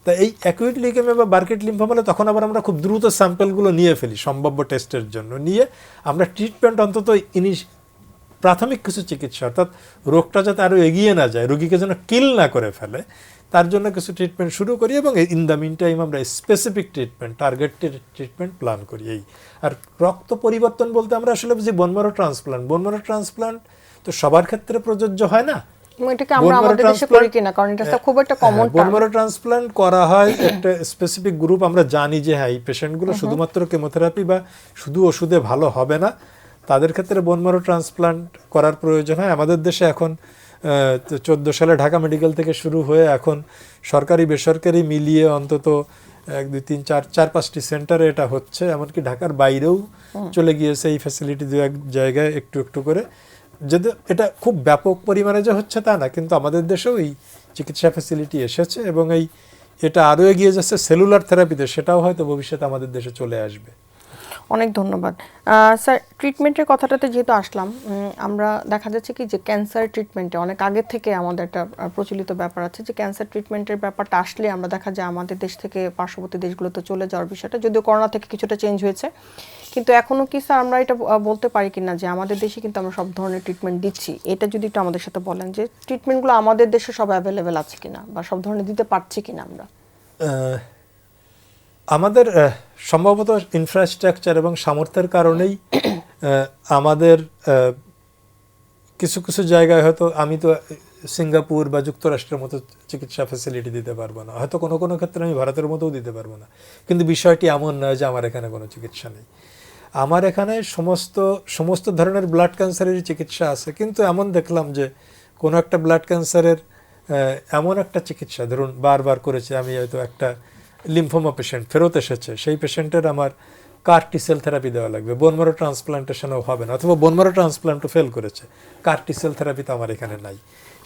তা এই অ্যাকিউট লিউকেমিয়া বা বার্কিট লিম্ফোমা হলে তখন আবার আমরা খুব দ্রুত স্যাম্পলগুলো নিয়ে ফেলি সম্ভাব্য টেস্টের জন্য, নিয়ে আমরা ট্রিটমেন্ট অন্তত প্রাথমিক কিছু চিকিৎসা, অর্থাৎ রোগটা যাতে আরও এগিয়ে না যায়, রোগীকে যেন কিল না করে ফেলে, তার জন্য কিছু ট্রিটমেন্ট শুরু করি, এবং ইন দ্য মিন টাইম আমরা specific treatment, targeted treatment plan করি। আর রক্ত পরিবর্তন বলতে আমরা আসলে যে বোন ম্যারো ট্রান্সপ্লান্ট তো সবার ক্ষেত্রে প্রযোজ্য হয় না, এটাকে আমরা আমাদের দেশে করি কিনা, কারণ এটা তো খুব একটা কমন বোন ম্যারো ট্রান্সপ্লান্ট করা হয় একটা স্পেসিফিক গ্রুপ, আমরা জানি যে হ্যাঁ এই পেশেন্টগুলো শুধুমাত্র কেমোথেরাপি বা শুধু ওষুধে ভালো হবে না, তাদের ক্ষেত্রে বোন ম্যারো ট্রান্সপ্লান্ট করার প্রয়োজন হয়। আমাদের দেশে এখন 14 সালে ঢাকা মেডিকেল থেকে শুরু হয়ে এখন সরকারি বেসরকারি মিলিয়ে অন্তত 1 2 3 4 4-5টি সেন্টারে এটা হচ্ছে, এমনকি ঢাকার বাইরেও চলে গিয়েছে এই ফ্যাসিলিটি 2-1 জায়গায় একটু একটু করে। যদি এটা খুব ব্যাপক পরিমাণে যে হচ্ছে তা না, কিন্তু আমাদের দেশেও এই চিকিৎসা ফ্যাসিলিটি এসেছে এবং এটা আরও এগিয়ে যাচ্ছে সেলুলার থেরাপিতে, সেটাও হয়তো ভবিষ্যতে আমাদের দেশে চলে আসবে। অনেক ধন্যবাদ স্যার। ট্রিটমেন্টের কথাটাতে যেহেতু আসলাম, আমরা দেখা যাচ্ছে কি যে ক্যান্সার ট্রিটমেন্টে অনেক আগে থেকে আমাদের একটা প্রচলিত ব্যাপার আছে যে ক্যান্সার ট্রিটমেন্টের ব্যাপারটা আসলে আমরা দেখা যায় আমাদের দেশ থেকে পার্শ্ববর্তী দেশগুলোতে চলে যাওয়ার বিষয়টা, যদিও করোনা থেকে কিছুটা চেঞ্জ হয়েছে, কিন্তু এখনও কি স্যার আমরা এটা বলতে পারি কিনা যে আমাদের দেশে কিন্তু আমরা সব ধরনের ট্রিটমেন্ট দিচ্ছি? এটা যদি একটু আমাদের সাথে বলেন যে ট্রিটমেন্টগুলো আমাদের দেশে সব অ্যাভেলেবেল আছে কিনা বা সব ধরনের দিতে পারছি কিনা আমরা। আমাদের সম্ভবত ইনফ্রাস্ট্রাকচার এবং সামর্থ্যের কারণেই আমাদের কিছু কিছু জায়গায় হয়তো আমি তো সিঙ্গাপুর বা যুক্তরাষ্ট্রের মতো চিকিৎসা ফ্যাসিলিটি দিতে পারবো না, হয়তো কোনো কোনো ক্ষেত্রে আমি ভারতের মতোও দিতে পারবো না, কিন্তু বিষয়টি এমন নয় যে আমার এখানে কোনো চিকিৎসা নেই। আমার এখানে সমস্ত ধরনের ব্লাড ক্যান্সারেরই চিকিৎসা আছে, কিন্তু এমন দেখলাম যে কোনো একটা ব্লাড ক্যান্সারের এমন একটা চিকিৎসা ধরুন বারবার করেছে, আমি হয়তো একটা লিম্ফোমা পেশেন্ট ফেরত এসেছে, সেই পেশেন্টের আমার কার টি সেল থেরাপি দেওয়া লাগবে, বোন ম্যারো ট্রান্সপ্লান্টেশনও হবে না, অথবা বোন ম্যারো ট্রান্সপ্লান্টও ফেল করেছে, কার টি সেল থেরাপি তো আমার এখানে নাই,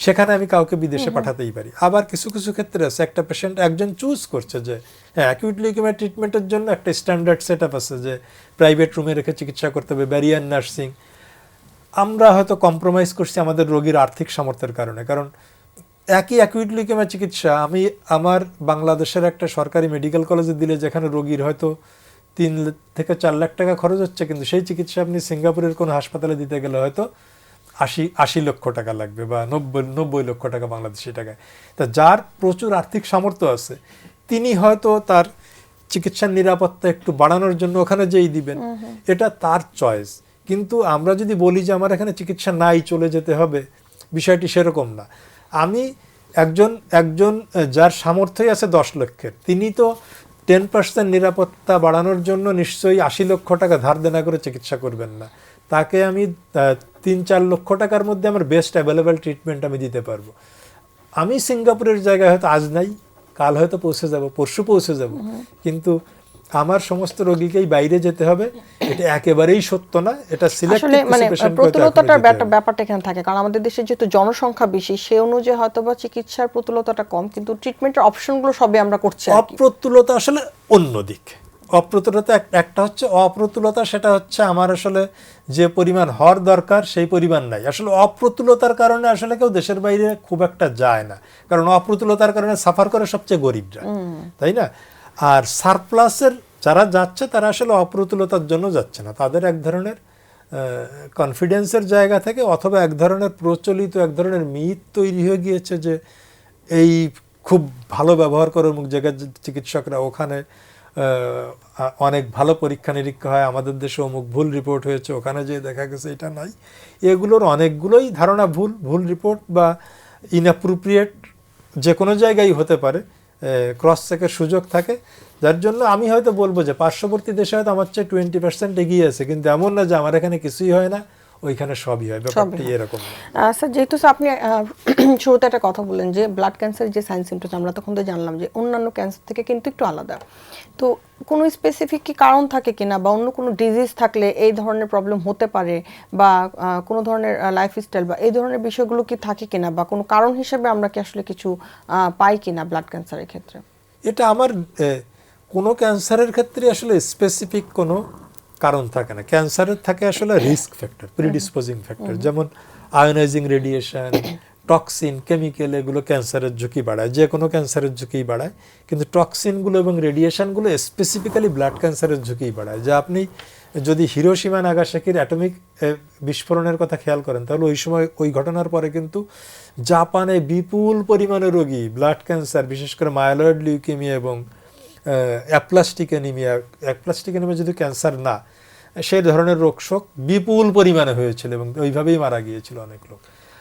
সেখানে আমি কাউকে বিদেশে পাঠাতেই পারি। আবার কিছু কিছু ক্ষেত্রে আছে একটা পেশেন্ট একজন চুজ করছে যে হ্যাঁ অ্যাকিউট লিউকেমিয়া ট্রিটমেন্টের জন্য একটা স্ট্যান্ডার্ড সেট আপ আছে যে প্রাইভেট রুমে রেখে চিকিৎসা করতে হবে, ব্যারিয়ার নার্সিং। আমরা হয়তো কম্প্রোমাইজ করছি আমাদের রোগীর আর্থিক সামর্থ্যের কারণে, কারণ একই অ্যাকিউট লিউকেমিয়া চিকিৎসা আমি আমার বাংলাদেশের একটা সরকারি মেডিকেল কলেজে দিলে যেখানে রোগীর হয়তো 3 থেকে 4 লাখ টাকা খরচ হচ্ছে, কিন্তু সেই চিকিৎসা আপনি সিঙ্গাপুরের কোনো হাসপাতালে দিতে গেলে হয়তো 80 লক্ষ টাকা লাগবে বা 90 লক্ষ টাকা বাংলাদেশি টাকায়। তা যার প্রচুর আর্থিক সামর্থ্য আছে তিনি হয়তো তার চিকিৎসার নিরাপত্তা একটু বাড়ানোর জন্য ওখানে যেই দিবেন, এটা তার চয়েস। কিন্তু আমরা যদি বলি যে আমার এখানে চিকিৎসা নাই চলে যেতে হবে, বিষয়টি সেরকম না। আমি একজন যার সামর্থ্যই আছে 10 লক্ষের, তিনি তো 10% নিরাপত্তা বাড়ানোর জন্য নিশ্চয়ই 80 লক্ষ টাকা ধার দেনা করে চিকিৎসা করবেন না। তাকে আমি 3-4 লক্ষ টাকার মধ্যে আমার বেস্ট অ্যাভেলেবেল ট্রিটমেন্ট আমি দিতে পারবো। আমি সিঙ্গাপুরের জায়গায় হয়তো আজ নাই, কাল হয়তো পৌঁছে যাব, পরশু পৌঁছে যাব, কিন্তু আমার সমস্ত রোগীকেই বাইরে যেতে হবে, এটা একেবারেই সত্য না। এটা সিলেক্টিভ মানে প্রতুলতাটার ব্যাপারটা এখানে থাকে, কারণ আমাদের দেশে যেহেতু জনসংখ্যা বেশি সেই অনুযায়ী হয়তোবা চিকিৎসার প্রতুলতাটা কম, কিন্তু ট্রিটমেন্টের অপশনগুলো সবই আমরা করছি। অপ্রতুলতা আসলে অন্য দিক। অপ্রতুলতা একটা হচ্ছে অপ্রতুলতা, সেটা হচ্ছে আমার আসলে যে পরিমাণ হওয়ার দরকার সেই পরিমাণ নাই। আসলে অপ্রতুলতার কারণে আসলে কেউ দেশের বাইরে খুব একটা যায় না, কারণ অপ্রতুলতার কারণে সাফার করে সবচেয়ে গরিবরা, তাই না? আর সারপ্লাসের যারা যাচ্ছে তারা আসলে অপ্রতুলতার জন্য যাচ্ছে না, তাদের এক ধরনের কনফিডেন্সের জায়গা থেকে, অথবা এক ধরনের প্রচলিত এক ধরনের মিথ তৈরি হয়ে গিয়েছে যে এই খুব ভালো ব্যবহার করে অমুক জায়গার চিকিৎসকরা, ওখানে অনেক ভালো পরীক্ষা নিরীক্ষা হয়, আমাদের দেশে অমুক ভুল রিপোর্ট হয়েছে, ওখানে যেয়ে দেখা গেছে এটা নাই। এগুলোর অনেকগুলোই ধারণা ভুল রিপোর্ট বা ইনঅ্যাপ্রোপ্রিয়েট যে কোনো জায়গায় হতে পারে, ক্রস চেকের সুযোগ থাকে, যার জন্য আমি হয়তো বলবো যে পার্শ্ববর্তী দেশে হয়তো আমার চেয়ে 20% এগিয়ে আছে, কিন্তু এমন না যে আমার এখানে কিছুই হয় না ওইখানে সবই হয়, ব্যাপারটা এরকম। স্যার যেহেতু আপনি শুরুতে একটা কথা বললেন যে ব্লাড ক্যান্সার যে সাইন সিমটমস, আমরা তখন তো জানলাম যে অন্যান্য ক্যান্সার থেকে কিন্তু একটু আলাদা, তো কোনো স্পেসিফিক কি কারণ থাকে কিনা বা অন্য কোনো ডিজিজ থাকলে এই ধরনের প্রবলেম হতে পারে, বা কোনো ধরনের লাইফস্টাইল বা এই ধরনের বিষয়গুলো কি থাকে কিনা, বা কোনো কারণ হিসেবে আমরা কি আসলে কিছু পাই কিনা ব্লাড ক্যান্সারের ক্ষেত্রে? এটা আমার কোনো ক্যান্সারের ক্ষেত্রে আসলে স্পেসিফিক কোনো কারণ থাকে না। ক্যান্সারের থাকে আসলে রিস্ক ফ্যাক্টর, প্রিডিসপোজিং ফ্যাক্টর, যেমন আয়োনাইজিং রেডিয়েশন, টক্সিন, কেমিক্যাল, এগুলো ক্যান্সারের ঝুঁকি বাড়ায়, যে কোনো ক্যান্সারের ঝুঁকি বাড়ায়, কিন্তু টক্সিনগুলো এবং রেডিয়েশনগুলো স্পেসিফিক্যালি ব্লাড ক্যান্সারের ঝুঁকি বাড়ায়। যা আপনি যদি হিরোশিমা নাগাসাকির অ্যাটমিক বিস্ফোরণের কথা খেয়াল করেন, তাহলে ওই সময় ওই ঘটনার পরে কিন্তু জাপানে বিপুল পরিমাণে রোগী ব্লাড ক্যান্সার, বিশেষ করে মায়োলয়েড লিউকেমিয়া এবং অ্যাপ্লাস্টিক অ্যানিমিয়া যদি ক্যান্সার না, সেই ধরনের রোগশোক বিপুল পরিমাণে হয়েছিল এবং ওইভাবেই মারা গিয়েছিল অনেক লোক।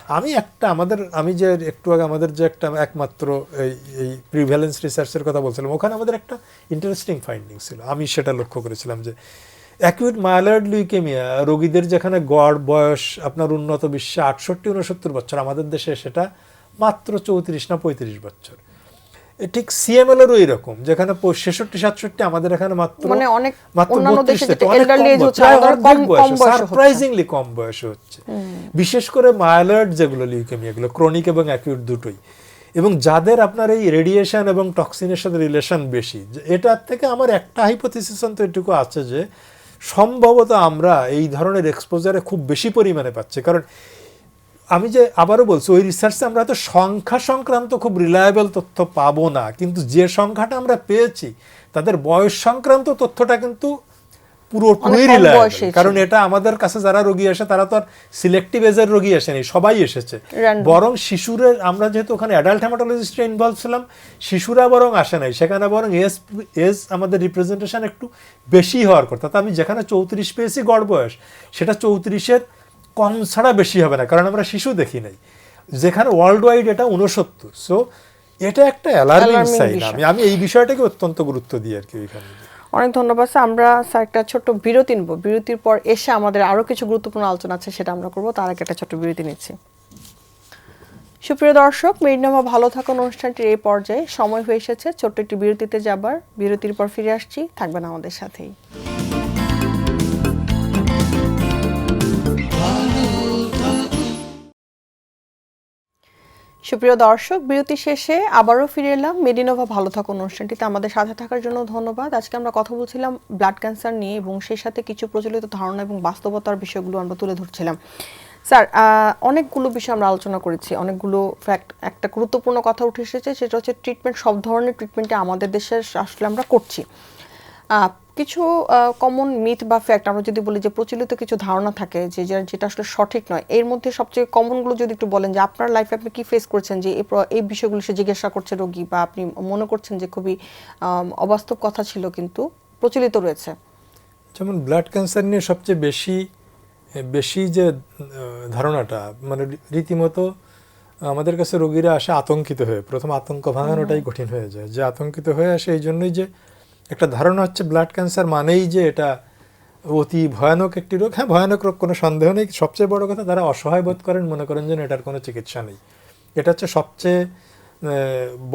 আমি যে একটু আগে আমাদের যে একটা একমাত্র এই প্রিভ্যালেন্স রিসার্চের কথা বলছিলাম, ওখানে আমাদের একটা ইন্টারেস্টিং ফাইন্ডিং ছিল। আমি সেটা লক্ষ্য করেছিলাম যে অ্যাকিউট মাইলয়েড লিউকেমিয়া রোগীদের যেখানে গড় বয়স আপনার উন্নত বিশ্বে 68-69 বছর, আমাদের দেশে সেটা মাত্র 34 না 35 বছর। ঠিক সিএমএল-এরও এরকম, যেখানে 66-67, আমাদের এখানে মাত্র অনেক মাত্র অন্যান্য 32 দেশে থেকে যেটা অনেক elderly কম age হচ্ছে, প্রায় আমাদের অর্ধেক কম বয়সে, বয়সে হচ্ছে। সারপ্রাইজিংলি কম বয়সে হচ্ছে। বিশেষ করে মাইলয়েড যেগুলো লিউকেমিয়াগুলো ক্রনিক এবং অ্যাকিউট দুটোই, এবং যাদের আপনার এই রেডিয়েশন এবং টক্সিনের সাথে রিলেশন বেশি। এটার থেকে আমার একটা হাইপোথিসিস তো এটুকু আছে যে সম্ভবত আমরা এই ধরনের এক্সপোজারে খুব বেশি পরিমাণে পাচ্ছি। কারণ আমি যে আবারও বলছি, ওই রিসার্চে আমরা হয়তো সংখ্যা সংক্রান্ত খুব রিলায়েবল তথ্য পাবো না, কিন্তু যে সংখ্যাটা আমরা পেয়েছি তাদের বয়স সংক্রান্ত তথ্যটা কিন্তু পুরোপুরি রিলায়েবল। কারণ এটা আমাদের কাছে যারা রোগী আসে তারা তো আর সিলেক্টিভ এজের রোগী আসেনি, সবাই এসেছে। বরং শিশুরা, আমরা যেহেতু ওখানে অ্যাডাল্ট হেমাটোলজিস্টরা ইনভলভ ছিলাম, শিশুরা বরং আসে নাই, সেখানে বরং এজ আমাদের রিপ্রেজেন্টেশন একটু বেশি হওয়ার কথা। আমি যেখানে 34 পেয়েছি গড় বয়স, সেটা 34-এর কম ছাড়া বেশি হবে না, কারণ আমরা শিশু দেখি নাই। যেখানে ওয়ার্ল্ড ওয়াইড এটা 69। সো এটা একটা অ্যালার্মিং সাইন। আমি এই বিষয়টাকে অত্যন্ত গুরুত্ব দিই আর কি এখানে। অনেক ধন্যবাদ স্যার। আমরা স্যার একটা ছোট্ট বিরতি নেব, বিরতির পর এসে আমাদের আরো কিছু গুরুত্বপূর্ণ আলোচনা আছে, সেটা আমরা করবো। তার আগে একটা ছোট্ট বিরতি নিচ্ছি। সুপ্রিয় দর্শক, মেডিনোভা ভালো থাকুন অনুষ্ঠানটির এই পর্যায়ে সময় হয়ে এসেছে ছোট্ট একটি বিরতিতে যাবার। বিরতির পর ফিরে আসছি, থাকবেন আমাদের সাথেই। সুপ্রিয় দর্শক, বিরতি শেষে আবারও ফিরে এলাম মেডিনোভা ভালো থাকুন অনুষ্ঠানটিতে। আমাদের সাথে থাকার জন্য ধন্যবাদ। আজকে আমরা কথা বলছিলাম ব্লাড ক্যান্সার নিয়ে, এবং সেই সাথে কিছু প্রচলিত ধারণা এবং বাস্তবতার বিষয়গুলো আমরা তুলে ধরছিলাম। স্যার, অনেকগুলো বিষয় আমরা আলোচনা করেছি, অনেকগুলো ফ্যাক্ট। একটা গুরুত্বপূর্ণ কথা উঠে এসেছে, সেটা হচ্ছে ট্রিটমেন্ট। সব ধরনের ট্রিটমেন্টে আমাদের দেশে আসলে আমরা করছি। কিছু কমন মিথ বা ফ্যাক্ট আমরা যদি বলি, যে প্রচলিত কিছু ধারণা থাকে যে যেটা আসলে সঠিক নয়, এর মধ্যে সবচেয়ে কমনগুলো যদি একটু বলেন, যে আপনার লাইফে আপনি কি ফেস করেছেন, যে এই বিষয়গুলো সে জিজ্ঞাসা করছে রোগী, বা আপনি মনে করছেন যে খুবই অবাস্তব কথা ছিল কিন্তু প্রচলিত রয়েছে। যেমন ব্লাড ক্যান্সার নিয়ে সবচেয়ে বেশি যে ধারণাটা, মানে রীতিমতো আমাদের কাছে রোগীরা আসে আতঙ্কিত হয়ে, প্রথম আতঙ্ক ভাঙানোটাই কঠিন হয়ে যায়। যে আতঙ্কিত হয়ে আসে এই জন্যই যে একটা ধারণা হচ্ছে ব্লাড ক্যান্সার মানেই যে এটা অতি ভয়ানক একটি রোগ। হ্যাঁ, ভয়ানক রোগ, কোনো সন্দেহ নেই। সবচেয়ে বড় কথা, তারা অসহায় বোধ করেন, মনে করেন যেন এটার কোনো চিকিৎসা নেই। এটা হচ্ছে সবচেয়ে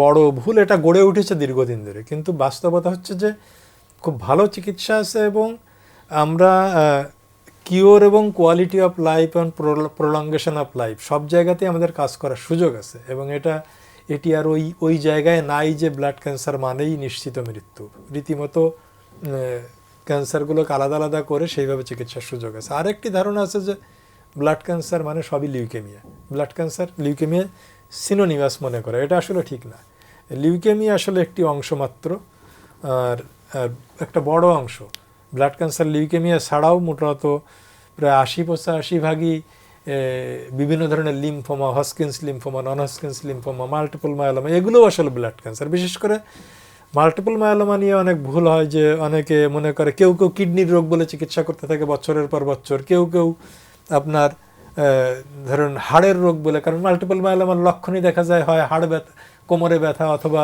বড় ভুল। এটা গড়ে উঠেছে দীর্ঘদিন ধরে, কিন্তু বাস্তবতা হচ্ছে যে খুব ভালো চিকিৎসা আছে, এবং আমরা কিওর এবং কোয়ালিটি অফ লাইফ এবং প্রলঙ্গেশন অফ লাইফ সব জায়গাতেই আমাদের কাজ করার সুযোগ আছে। এবং এটি আর ওই জায়গায় নাই যে ব্লাড ক্যান্সার মানেই নিশ্চিত মৃত্যু। রীতিমতো ক্যান্সারগুলোকে আলাদা আলাদা করে সেইভাবে চিকিৎসার সুযোগ আছে। আরেকটি ধারণা আছে যে ব্লাড ক্যান্সার মানে সবই leukaemia, blood cancer leukaemia synonymous মনে করে। এটা আসলে ঠিক না। লিউকেমিয়া আসলে একটি অংশ মাত্র, আর একটা বড় অংশ ব্লাড ক্যান্সার লিউকেমিয়া ছাড়াও মোটামুটি প্রায় 80-85 ভাগই বিভিন্ন ধরনের লিম্ফোমা, হস্কিন্স লিম্ফোমা, নন হস্কিন্স লিম্ফোমা, মাল্টিপল মায়োলোমা, এগুলোও আসলে ব্লাড ক্যান্সার। বিশেষ করে মাল্টিপল মায়োলোমা নিয়ে অনেক ভুল হয়, যে অনেকে মনে করে কেউ কিডনির রোগ বলে চিকিৎসা করতে থাকে বছরের পর বছর, কেউ আপনার ধরুন হাড়ের রোগ বলে। কারণ মাল্টিপল মায়োলোমার লক্ষণই দেখা যায় হয় হাড় ব্যথা, কোমরে ব্যথা, অথবা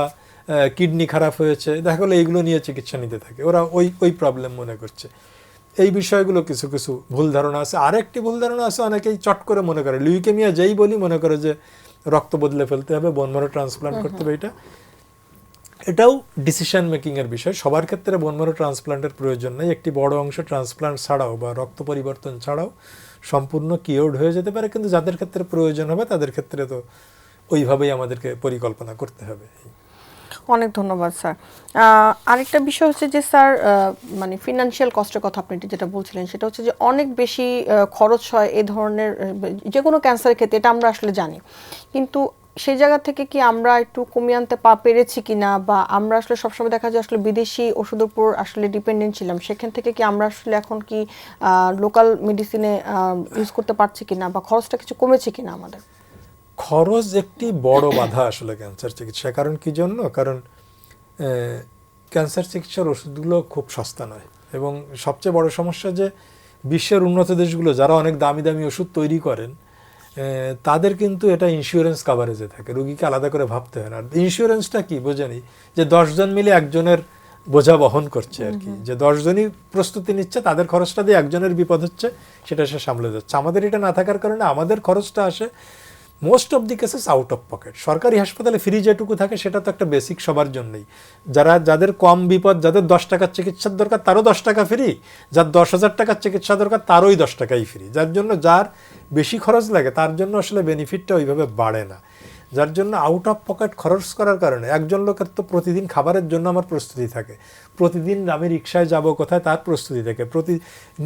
কিডনি খারাপ হয়েছে, দেখা গেলো এইগুলো নিয়ে চিকিৎসা নিতে থাকে। ওরা ওই প্রবলেম মনে করছে। এই বিষয়গুলো কিছু ভুল ধারণা আছে। আরেকটি ভুল ধারণা আছে, অনেকেই চট করে মনে করে লিউকেমিয়া যেই বলি মনে করে যে রক্ত বদলে ফেলতে হবে, বোন ম্যারো ট্রান্সপ্লান্ট করতে হবে। এটাও ডিসিশন মেকিংয়ের বিষয়। সবার ক্ষেত্রে বোন ম্যারো ট্রান্সপ্লান্টের প্রয়োজন নেই। একটি বড় অংশ ট্রান্সপ্লান্ট ছাড়াও বা রক্ত পরিবর্তন ছাড়াও সম্পূর্ণ কিওর্ড হয়ে যেতে পারে, কিন্তু যাদের ক্ষেত্রে প্রয়োজন হবে তাদের ক্ষেত্রে তো ওইভাবেই আমাদেরকে পরিকল্পনা করতে হবে। অনেক ধন্যবাদ স্যার। আরেকটা বিষয় হচ্ছে যে স্যার, মানে ফিনান্সিয়াল কস্টের কথা আপনি যেটা বলছিলেন, সেটা হচ্ছে যে অনেক বেশি খরচ হয় এ ধরনের যে কোনো ক্যান্সারের ক্ষেত্রে, এটা আমরা আসলে জানি। কিন্তু সেই জায়গা থেকে কি আমরা একটু কমিয়ে আনতে পেরেছি কিনা, বা আমরা আসলে সবসময় দেখা যায় আসলে বিদেশি ওষুধের উপর আসলে ডিপেন্ডেন্ট ছিলাম, সেখান থেকে কি আমরা আসলে এখন কি লোকাল মেডিসিনে ইউজ করতে পারছি কিনা, বা খরচটা কিছু কমেছে কিনা আমাদের? খরচ একটি বড় বাধা আসলে ক্যান্সার চিকিৎসা। কারণ কি জন্য? কারণ ক্যান্সার চিকিৎসার ওষুধগুলো খুব সস্তা নয়, এবং সবচেয়ে বড় সমস্যা যে বিশ্বের উন্নত দেশগুলো যারা অনেক দামি দামি ওষুধ তৈরি করেন, তাদের কিন্তু এটা ইন্স্যুরেন্স কাভারেজে থাকে, রুগীকে আলাদা করে ভাবতে হয় না। ইন্স্যুরেন্সটা কি বোঝেনি, যে 10 জন মিলে একজনের বোঝা বহন করছে আর কি, যে 10 জনই প্রস্তুতি নিচ্ছে, তাদের খরচটা দিয়ে একজনের বিপদ হচ্ছে সেটা সে সামলে যাচ্ছে। আমাদের এটা না থাকার কারণে আমাদের খরচটা আসে most of the cases out of pocket. সরকারি হাসপাতালে ফ্রি যেটুকু থাকে সেটা তো একটা বেসিক সবার জন্যই। যাদের কম বিপদ, যাদের 10 টাকার চিকিৎসার দরকার তারও 10 টাকা ফ্রি, যার 10,000 টাকার চিকিৎসা দরকার তারই 10 টাকাই ফ্রি। যার জন্য যার বেশি খরচ লাগে তার জন্য আসলে বেনিফিটটা ওইভাবে বাড়ে না। যার জন্য আউট অফ পকেট খরচ করার কারণে একজন লোকের তো প্রতিদিন খাবারের জন্য আমার প্রস্তুতি থাকে, প্রতিদিন আমি রিক্সায় যাব কোথায় তার প্রস্তুতি থাকে,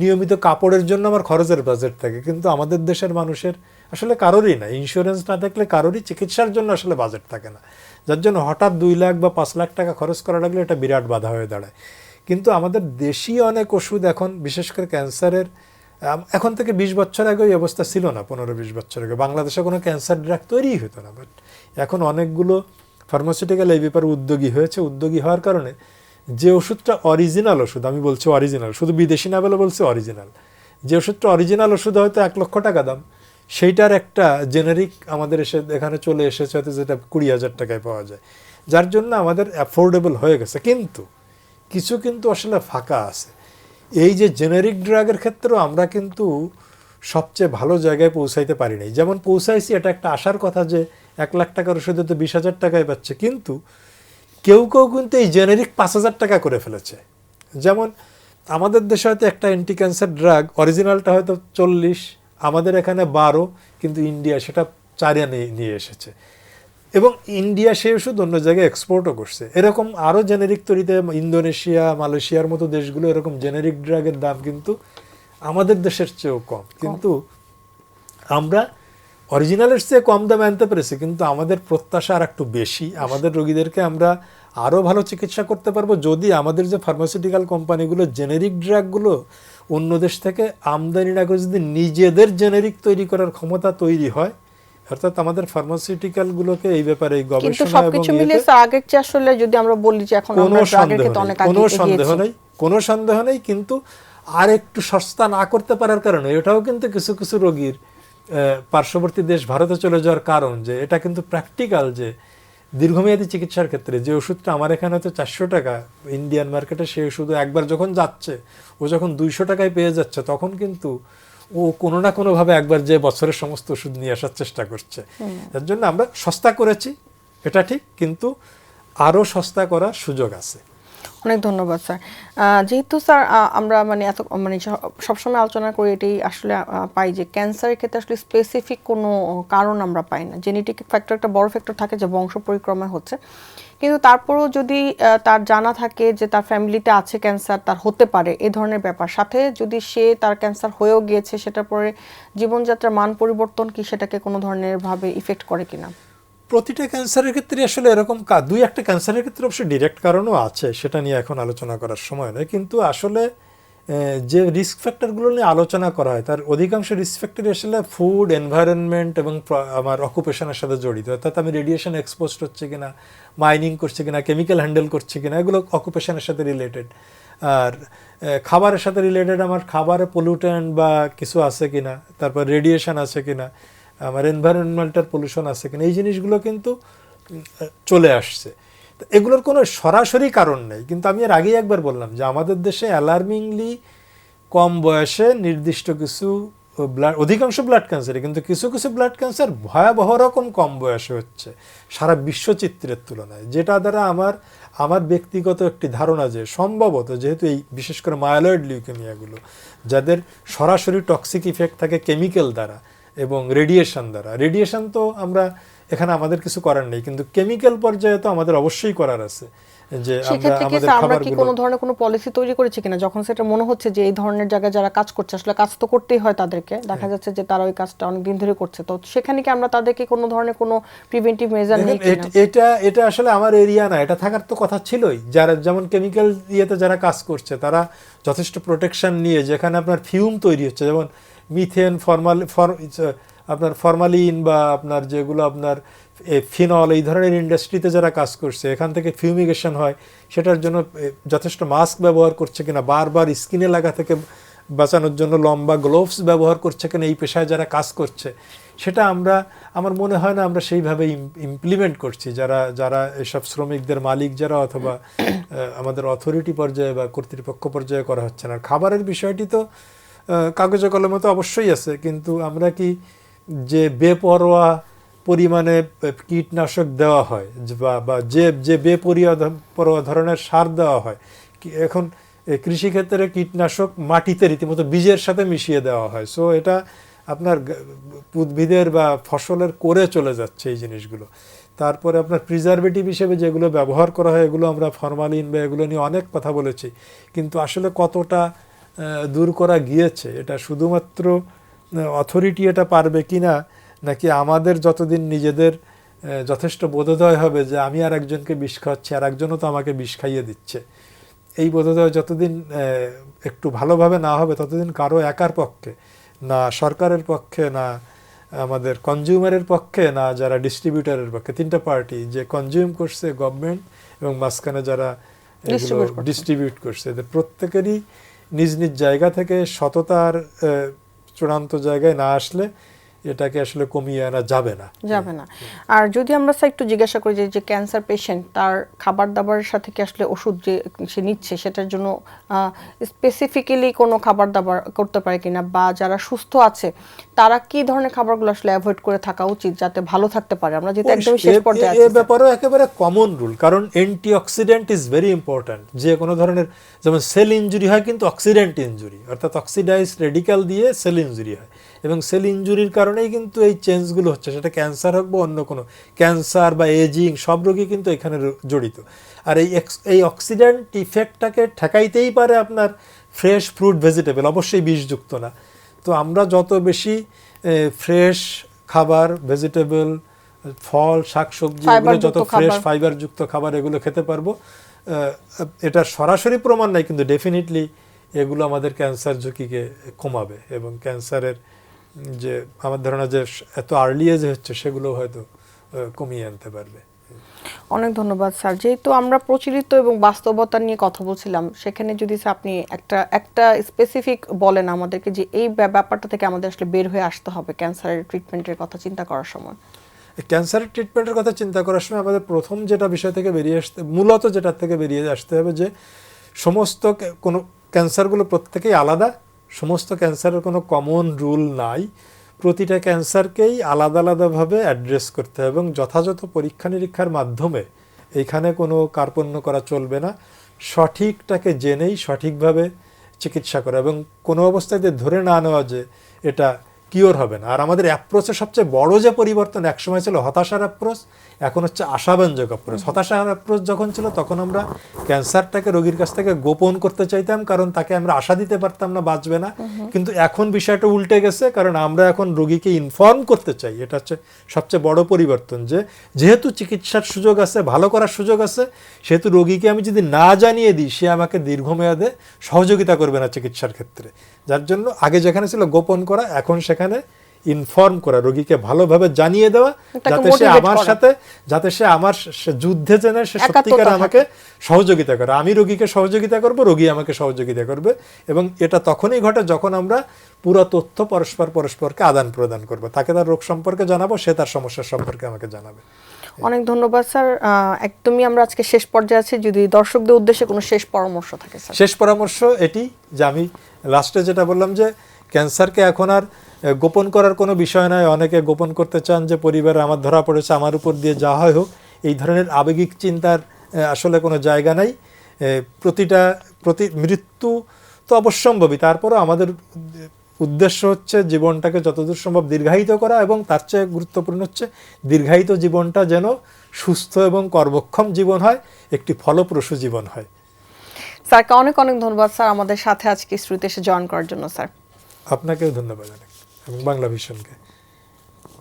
নিয়মিত কাপড়ের জন্য আমার খরচের বাজেট থাকে। কিন্তু আমাদের দেশের মানুষের আসলে কারোরই না, ইন্স্যুরেন্স না থাকলে কারোরই চিকিৎসার জন্য আসলে বাজেট থাকে না। যার জন্য হঠাৎ 2 লাখ বা 5 লাখ টাকা খরচ করা লাগলে এটা বিরাট বাধা হয়ে দাঁড়ায়। কিন্তু আমাদের দেশি অনেক ওষুধ এখন, বিশেষ করে ক্যান্সারের, এখন থেকে 20 বছর আগে ওই অবস্থা ছিল না। 15-20 বছর আগে বাংলাদেশে কোনো ক্যান্সার ড্রাগ তৈরিই হতো না। বাট এখন অনেকগুলো ফার্মাসিউটিক্যাল এই ব্যাপারে উদ্যোগী হয়েছে। উদ্যোগী হওয়ার কারণে যে ওষুধটা অরিজিনাল ওষুধ, আমি বলছি অরিজিনাল, শুধু বিদেশি না বলে বলছি অরিজিনাল, যে ওষুধটা অরিজিনাল ওষুধ হয়তো 1 লক্ষ টাকা দাম, সেইটার একটা জেনারিক আমাদের এখানে চলে এসেছে হয়তো, যেটা 20,000 টাকায় পাওয়া যায়। যার জন্য আমাদের অ্যাফোর্ডেবল হয়ে গেছে। কিন্তু কিছু আসলে ফাঁকা আছে। এই যে জেনারিক ড্রাগের ক্ষেত্রেও আমরা কিন্তু সবচেয়ে ভালো জায়গায় পৌঁছাইতে পারি নাই। যেমন পৌঁছাইছি, এটা একটা আশার কথা যে 1 লাখ টাকার ওষুধে তো 20,000 টাকায় পাচ্ছে, কিন্তু কেউ কিন্তু এই জেনারিক 5,000 টাকা করে ফেলেছে। যেমন আমাদের দেশে হয়তো একটা অ্যান্টি ক্যান্সার ড্রাগ অরিজিনালটা হয়তো 40, আমাদের এখানে 12, কিন্তু ইন্ডিয়া সেটা 4 নিয়ে এসেছে, এবং ইন্ডিয়া সেই ওষুধ অন্য জায়গায় এক্সপোর্টও করছে। এরকম আরও জেনেরিক তৈরিতে ইন্দোনেশিয়া, মালয়েশিয়ার মতো দেশগুলো এরকম জেনেরিক ড্রাগের দাম কিন্তু আমাদের দেশের চেয়েও কম। কিন্তু আমরা অরিজিনালের চেয়ে কম দামে আনতে পেরেছি, কিন্তু আমাদের প্রত্যাশা আর একটু বেশি। আমাদের রোগীদেরকে আমরা আরও ভালো চিকিৎসা করতে পারবো যদি আমাদের যে ফার্মাসিউটিক্যাল কোম্পানিগুলো জেনেরিক ড্রাগগুলো অন্য দেশ থেকে আমদানি না করে যদি নিজেদের জেনেরিক তৈরি করার ক্ষমতা তৈরি হয়, অর্থাৎ আমাদের ফার্মাসিউটিক্যালগুলোকে এই ব্যাপারে কিন্তু গবেষণা সবকিছু মিলিয়ে আগের চেয়ে আসলে যদি আমরা বলি যে এখন আমরা ড্রাগের ক্ষেত্রে অনেক আগে এগিয়েছি, কোনো সন্দেহ নেই। কিন্তু আর একটু সস্তা না করতে পারার কারণে এটাও কিন্তু কিছু রোগীর পার্শ্ববর্তী দেশ ভারতে চলে যাওয়ার কারণ, যে এটা কিন্তু প্র্যাকটিক্যাল, যে দীর্ঘমেয়াদী চিকিৎসার ক্ষেত্রে যে ওষুধটা আমার এখানে হয়তো 400 টাকা, ইন্ডিয়ান মার্কেটে সেই ওষুধ একবার যখন যাচ্ছে, ও যখন 200 টাকায় পেয়ে যাচ্ছে, তখন কিন্তু ও কোনো না কোনোভাবে একবার যে বছরের সমস্ত ওষুধ নিয়ে আসার চেষ্টা করছে। এর জন্য আমরা সস্তা করেছি, এটা ঠিক, কিন্তু আরও সস্তা করার সুযোগ আছে। অনেক ধন্যবাদ স্যার। যেহেতু স্যার আমরা সবসময় আলোচনা করি, এটাই আসলে পাই যে ক্যান্সারের ক্ষেত্রে আসলে স্পেসিফিক কোনো কারণ আমরা পাই না। জেনেটিক ফ্যাক্টর একটা বড় ফ্যাক্টর থাকে, যে বংশ পরিক্রমায় হচ্ছে, কিন্তু তারপরেও যদি তার জানা থাকে যে তার ফ্যামিলিতে আছে ক্যান্সার, তার হতে পারে এই ধরনের ব্যাপার, সাথে যদি সে তার ক্যান্সার হয়েও গিয়েছে, সেটার পরে জীবনযাত্রার মান পরিবর্তন কি সেটাকে কোনো ধরনের ভাবে ইফেক্ট করে কিনা? প্রতিটা ক্যান্সারের ক্ষেত্রে আসলে এরকম 2-1টা ক্যান্সারের ক্ষেত্রে অবশ্যই ডিরেক্ট কারণও আছে, সেটা নিয়ে এখন আলোচনা করার সময় নয়। কিন্তু আসলে যে রিস্ক ফ্যাক্টরগুলো নিয়ে আলোচনা করা হয়, তার অধিকাংশ রিস্ক ফ্যাক্টরই আসলে ফুড, এনভায়রনমেন্ট এবং আমার অকুপেশনের সাথে জড়িত। অর্থাৎ আমি রেডিয়েশন এক্সপোজড হচ্ছে কিনা, মাইনিং করছে কিনা, কেমিক্যাল হ্যান্ডেল করছে কিনা, এগুলো অকুপেশনের সাথে রিলেটেড। আর খাবারের সাথে রিলেটেড, আমার খাবারে পলিউটেন্ট বা কিছু আছে কিনা, তারপর রেডিয়েশন আছে কিনা, আমার এনভায়রনমেন্টাল পলিউশন আছে কিনা, এই জিনিসগুলো কিন্তু চলে আসছে। এগুলোর কোনো সরাসরি কারণ নেই, কিন্তু আমি এর আগেই একবার বললাম যে আমাদের দেশে অ্যালার্মিংলি কম বয়সে নির্দিষ্ট কিছু অধিকাংশ ব্লাড ক্যান্সারে, কিন্তু কিছু ব্লাড ক্যান্সার ভয়াবহ রকম কম বয়সে হচ্ছে সারা বিশ্বচিত্রের তুলনায়, যেটা দ্বারা আমার ব্যক্তিগত একটি ধারণা যে সম্ভবত, যেহেতু এই বিশেষ করে মায়ালয়েড লিউকেমিয়াগুলো যাদের সরাসরি টক্সিক ইফেক্ট থাকে কেমিক্যাল দ্বারা এবং রেডিয়েশন দ্বারা, রেডিয়েশন তো আমরা এখানে আমাদের কিছু করার নেই, কিন্তু কেমিক্যাল পর্যায়ে তো আমাদের অবশ্যই করার আছে। যে আমরা কি কোনো ধরনের কোনো পলিসি তৈরি করেছি কিনা, যখন সেটা মনে হচ্ছে যে এই ধরনের জায়গায় যারা কাজ করছে, আসলে কাজ তো করতেই হয় তাদেরকে, দেখা যাচ্ছে যে তারা ওই কাজটা অনেক দিন ধরে করছে, তো সেখানে কি আমরা তাদেরকে কোনো ধরনের কোনো প্রিভেন্টিভ মেজার নেই কিনা? এটা আসলে আমার এরিয়া না, এটা থাকার তো কথা ছিলই। যারা যেমন কেমিক্যাল ইয়েতে যারা কাজ করছে, তারা যথেষ্ট প্রোটেকশন নিয়ে, যেখানে আপনার ফিউম তৈরি হচ্ছে, যেমন মিথেন, আপনার ফরমালিন বা আপনার যেগুলো আপনার ফিনল, এই ধরনের ইন্ডাস্ট্রিতে যারা কাজ করছে, এখান থেকে ফিউমিগেশন হয়, সেটার জন্য যথেষ্ট মাস্ক ব্যবহার করছে কিনা, বারবার স্কিনে লাগা থেকে বাঁচানোর জন্য লম্বা গ্লোভস ব্যবহার করছে কিনা এই পেশায় যারা কাজ করছে, সেটা আমার মনে হয় না আমরা সেইভাবে ইমপ্লিমেন্ট করছি। যারা এসব শ্রমিকদের মালিক যারা, অথবা আমাদের অথরিটি পর্যায়ে বা কর্তৃপক্ষ পর্যায়ে করা হচ্ছে না। খাবারের বিষয়টি তো কাগজে কলমে তো অবশ্যই আছে, কিন্তু আমরা কি যে বেপরোয়া পরিমাণে কীটনাশক দেওয়া হয় বা যে বেপরোয়া ধরনের সার দেওয়া হয়, এখন কৃষিক্ষেত্রে কীটনাশক মাটিতে রীতিমতো বীজের সাথে মিশিয়ে দেওয়া হয়। সো এটা আপনার উদ্ভিদের বা ফসলের করে চলে যাচ্ছে এই জিনিসগুলো। তারপরে আপনার প্রিজারভেটিভ হিসেবে যেগুলো ব্যবহার করা হয়, এগুলো আমরা ফরমালিন বা এগুলো নিয়ে অনেক কথা বলেছি, কিন্তু আসলে কতটা দূর করা গিয়েছে এটা শুধুমাত্র অথরিটি এটা পারবে কিনা, নাকি আমাদের যতদিন নিজেদের যথেষ্ট বোধোদয় হবে যে আমি আর একজনকে বিষ খাওয়াচ্ছি, আর একজনও তো আমাকে বিষ খাইয়ে দিচ্ছে, এই বোধোদয় যতদিন একটু ভালোভাবে না হবে, ততদিন কারো একার পক্ষে না, সরকারের পক্ষে না, আমাদের কনজিউমারের পক্ষে না, যারা ডিস্ট্রিবিউটারের পক্ষে, তিনটা পার্টি যে কনজিউম করছে, গভর্নমেন্ট এবং মাঝখানে যারা ডিস্ট্রিবিউট করছে, এদের প্রত্যেকেরই নিজ নিজ জায়গা থেকে সততার চূড়ান্ত জায়গায় না আসলে এটাকে আসলে কমিয়ে আনা যাবে না। আর যদি আমরা স্যার একটু জিজ্ঞাসা করি যে ক্যান্সার পেশেন্ট, তার খাবার দাবারের সাথে কি আসলে ওষুধ যে সে নিচ্ছে সেটার জন্য স্পেসিফিক্যালি কোনো খাবার দাবার করতে পারে কিনা, বা যারা সুস্থ আছে তারা কি ধরনের খাবারগুলো আসলে অ্যাভয়েড করে থাকা উচিত যাতে ভালো থাকতে পারে? আমরা যেটা একদম শেষ পর্যায়ে আছি, এই ব্যাপারেও একেবারে কমন রুল, কারণ অ্যান্টিঅক্সিডেন্ট ইজ ভেরি ইম্পর্ট্যান্ট। যে কোনো ধরনের, যেমন সেল ইনজুরি হয় কিন্তু অক্সিডেন্ট ইনজুরি, অর্থাৎ অক্সিডাইজড রেডিক্যাল দিয়ে সেল ইনজুরি হয়, এবং সেল ইনজুরির কারণেই কিন্তু এই চেঞ্জগুলো হচ্ছে, সেটা ক্যান্সার হোক বা অন্য কোনো ক্যান্সার বা এজিং, সব রোগী কিন্তু এখানে জড়িত। আর এই অক্সিডেন্ট ইফেক্টটাকে ঠেকাইতেই পারে আপনার ফ্রেশ ফ্রুট ভেজিটেবল, অবশ্যই বিষযুক্ত না। তো আমরা যত বেশি ফ্রেশ খাবার, ভেজিটেবল, ফল, শাকসবজি, এগুলো যত ফ্রেশ ফাইবারযুক্ত খাবার এগুলো খেতে পারবো, এটার সরাসরি প্রমাণ নাই, কিন্তু ডেফিনেটলি এগুলো আমাদের ক্যান্সার ঝুঁকিকে কমাবে, এবং ক্যান্সারের যে আমার ধারণা যে এত আর্লি এজে হচ্ছে সেগুলো হয়তো কমিয়ে আনতে পারবে। অনেক ধন্যবাদ স্যার। যেহেতু আমরা প্রচলিত এবং বাস্তবতা নিয়ে কথা বলছিলাম, সেখানে যদি আপনি একটা স্পেসিফিক বলেন আমাদেরকে যে এই ব্যাপারটা থেকে আমাদের আসলে বের হয়ে আসতে হবে ক্যান্সারের ট্রিটমেন্টের কথা চিন্তা করার সময়। ক্যান্সারের ট্রিটমেন্টের কথা চিন্তা করার সময় আমাদের প্রথম যেটা বিষয় থেকে বেরিয়ে আসতে, মূলত যেটা থেকে বেরিয়ে আসতে হবে যে সমস্ত কোনো ক্যান্সারগুলো প্রত্যেকেই আলাদা, সমস্ত ক্যান্সারের কোনো কমন রুল নাই, প্রতিটা ক্যান্সারকেই আলাদা আলাদাভাবে অ্যাড্রেস করতে হবে, এবং যথাযথ পরীক্ষা নিরীক্ষার মাধ্যমে এইখানে কোনো কার্পণ্য করা চলবে না, সঠিকটাকে জেনেই সঠিকভাবে চিকিৎসা করা, এবং কোনো অবস্থায় ধরে না নেওয়া যে এটা কিওর হবে না। আর আমাদের অ্যাপ্রোচের সবচেয়ে বড় যে পরিবর্তন, একসময় ছিল হতাশার অ্যাপ্রোচ, এখন হচ্ছে আশাব্যঞ্জক অ্যাপ্রোচ। হতাশার অ্যাপ্রোচ যখন ছিল তখন আমরা ক্যান্সারটাকে রোগীর কাছ থেকে গোপন করতে চাইতাম, কারণ তাকে আমরা আশা দিতে পারতাম না বাঁচবে না। কিন্তু এখন বিষয়টা উল্টে গেছে, কারণ আমরা এখন রোগীকে ইনফর্ম করতে চাই। এটা হচ্ছে সবচেয়ে বড় পরিবর্তন, যে যেহেতু চিকিৎসার সুযোগ আছে, ভালো করার সুযোগ আছে, সেহেতু রোগীকে আমি যদি না জানিয়ে দিই, সে আমাকে দীর্ঘমেয়াদে সহযোগিতা করবে না চিকিৎসার ক্ষেত্রে। যার জন্য আগে যেখানে ছিল গোপন করা, এখন সেখানে ইনফর্ম করা, রোগীকে ভালোভাবে জানিয়ে দেওয়া, যাতে সে আমার যুদ্ধে জেনে সে সত্যিকার আমাকে সহযোগিতা করে। আমি রোগীকে সহযোগিতা করব, রোগী আমাকে সহযোগিতা করবে, এবং এটা তখনই ঘটে যখন আমরা পুরো তথ্য পরস্পরকে আদান প্রদান করব। তাকে তার রোগ সম্পর্কে জানাবো, সে তার সমস্যা সম্পর্কে আমাকে জানাবে। অনেক ধন্যবাদ স্যার। একদমই আমরা আজকে শেষ পর্যায়ে আছি, যদি দর্শকদের উদ্দেশ্যে কোনো শেষ পরামর্শ থাকে স্যার। শেষ পরামর্শ এটি যে আমি লাস্টে যেটা বললাম, যে ক্যান্সারকে এখন আর গোপন করার কোনো বিষয় নয়। অনেকে গোপন করতে চান যে পরিবারে আমার ধরা পড়েছে, আমার উপর দিয়ে যা হয় হোক, এই ধরনের আবেগিক চিন্তার আসলে কোনো জায়গা নাই। মৃত্যু তো অবশ্যম্ভাবী, তারপরও আমাদের উদ্দেশ্য হচ্ছে জীবনটাকে যতদূর সম্ভব দীর্ঘায়িত করা, এবং তার চেয়ে গুরুত্বপূর্ণ হচ্ছে দীর্ঘায়িত জীবনটা যেন সুস্থ এবং কর্মক্ষম জীবন হয়, একটি ফলপ্রসূ জীবন হয়। স্যারকে অনেক অনেক ধন্যবাদ স্যার আমাদের সাথে আজকে স্টুডিওতে এসে জয়েন করার জন্য। স্যার আপনাকেও ধন্যবাদ অনেক, এবং বাংলা ভিশনকে।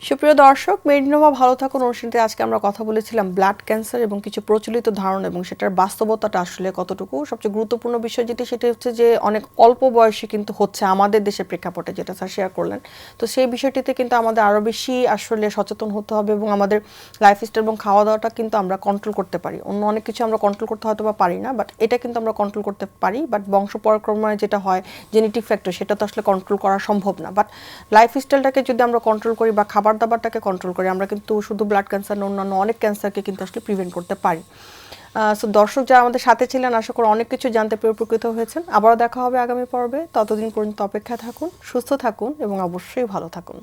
সুপ্রিয় দর্শক, মেডিনোভা ভালো থাকুন অনুষ্ঠানটি আজকে আমরা কথা বলেছিলাম ব্লাড ক্যান্সার এবং কিছু প্রচলিত ধারণা এবং সেটার বাস্তবতাটা আসলে কতটুকু। সবচেয়ে গুরুত্বপূর্ণ বিষয় যেটি সেটা হচ্ছে যে অনেক অল্প বয়সে কিন্তু হচ্ছে আমাদের দেশের প্রেক্ষাপটে, যেটা স্যার শেয়ার করলেন। তো সেই বিষয়টিতে কিন্তু আমাদের আরও বেশি আসলে সচেতন হতে হবে এবং আমাদের লাইফস্টাইল এবং খাওয়া দাওয়াটা কিন্তু আমরা কন্ট্রোল করতে পারি। অন্য অনেক কিছু আমরা কন্ট্রোল করতে হয়তো বা পারি না, বাট এটা কিন্তু আমরা কন্ট্রোল করতে পারি। বাট বংশ পরাক্রমে যেটা হয়, জেনেটিক ফ্যাক্টর, সেটা তো আসলে কন্ট্রোল করা সম্ভব না। বাট লাইফস্টাইলটাকে যদি আমরা কন্ট্রোল করি বা খাবার দাবারটাকে কন্ট্রোল করি, আমরা কিন্তু শুধু ব্লাড ক্যান্সার না, অন্যান্য অনেক ক্যান্সারকে কিন্তু আসলে প্রিভেন্ট করতে পারি। সো দর্শক যারা আমাদের সাথে ছিলেন, আশা করি অনেক কিছু জানতে পেরে উপকৃত হয়েছেন। আবারও দেখা হবে আগামী পর্বে। ততদিন পর্যন্ত অপেক্ষায় থাকুন, সুস্থ থাকুন এবং অবশ্যই ভালো থাকুন।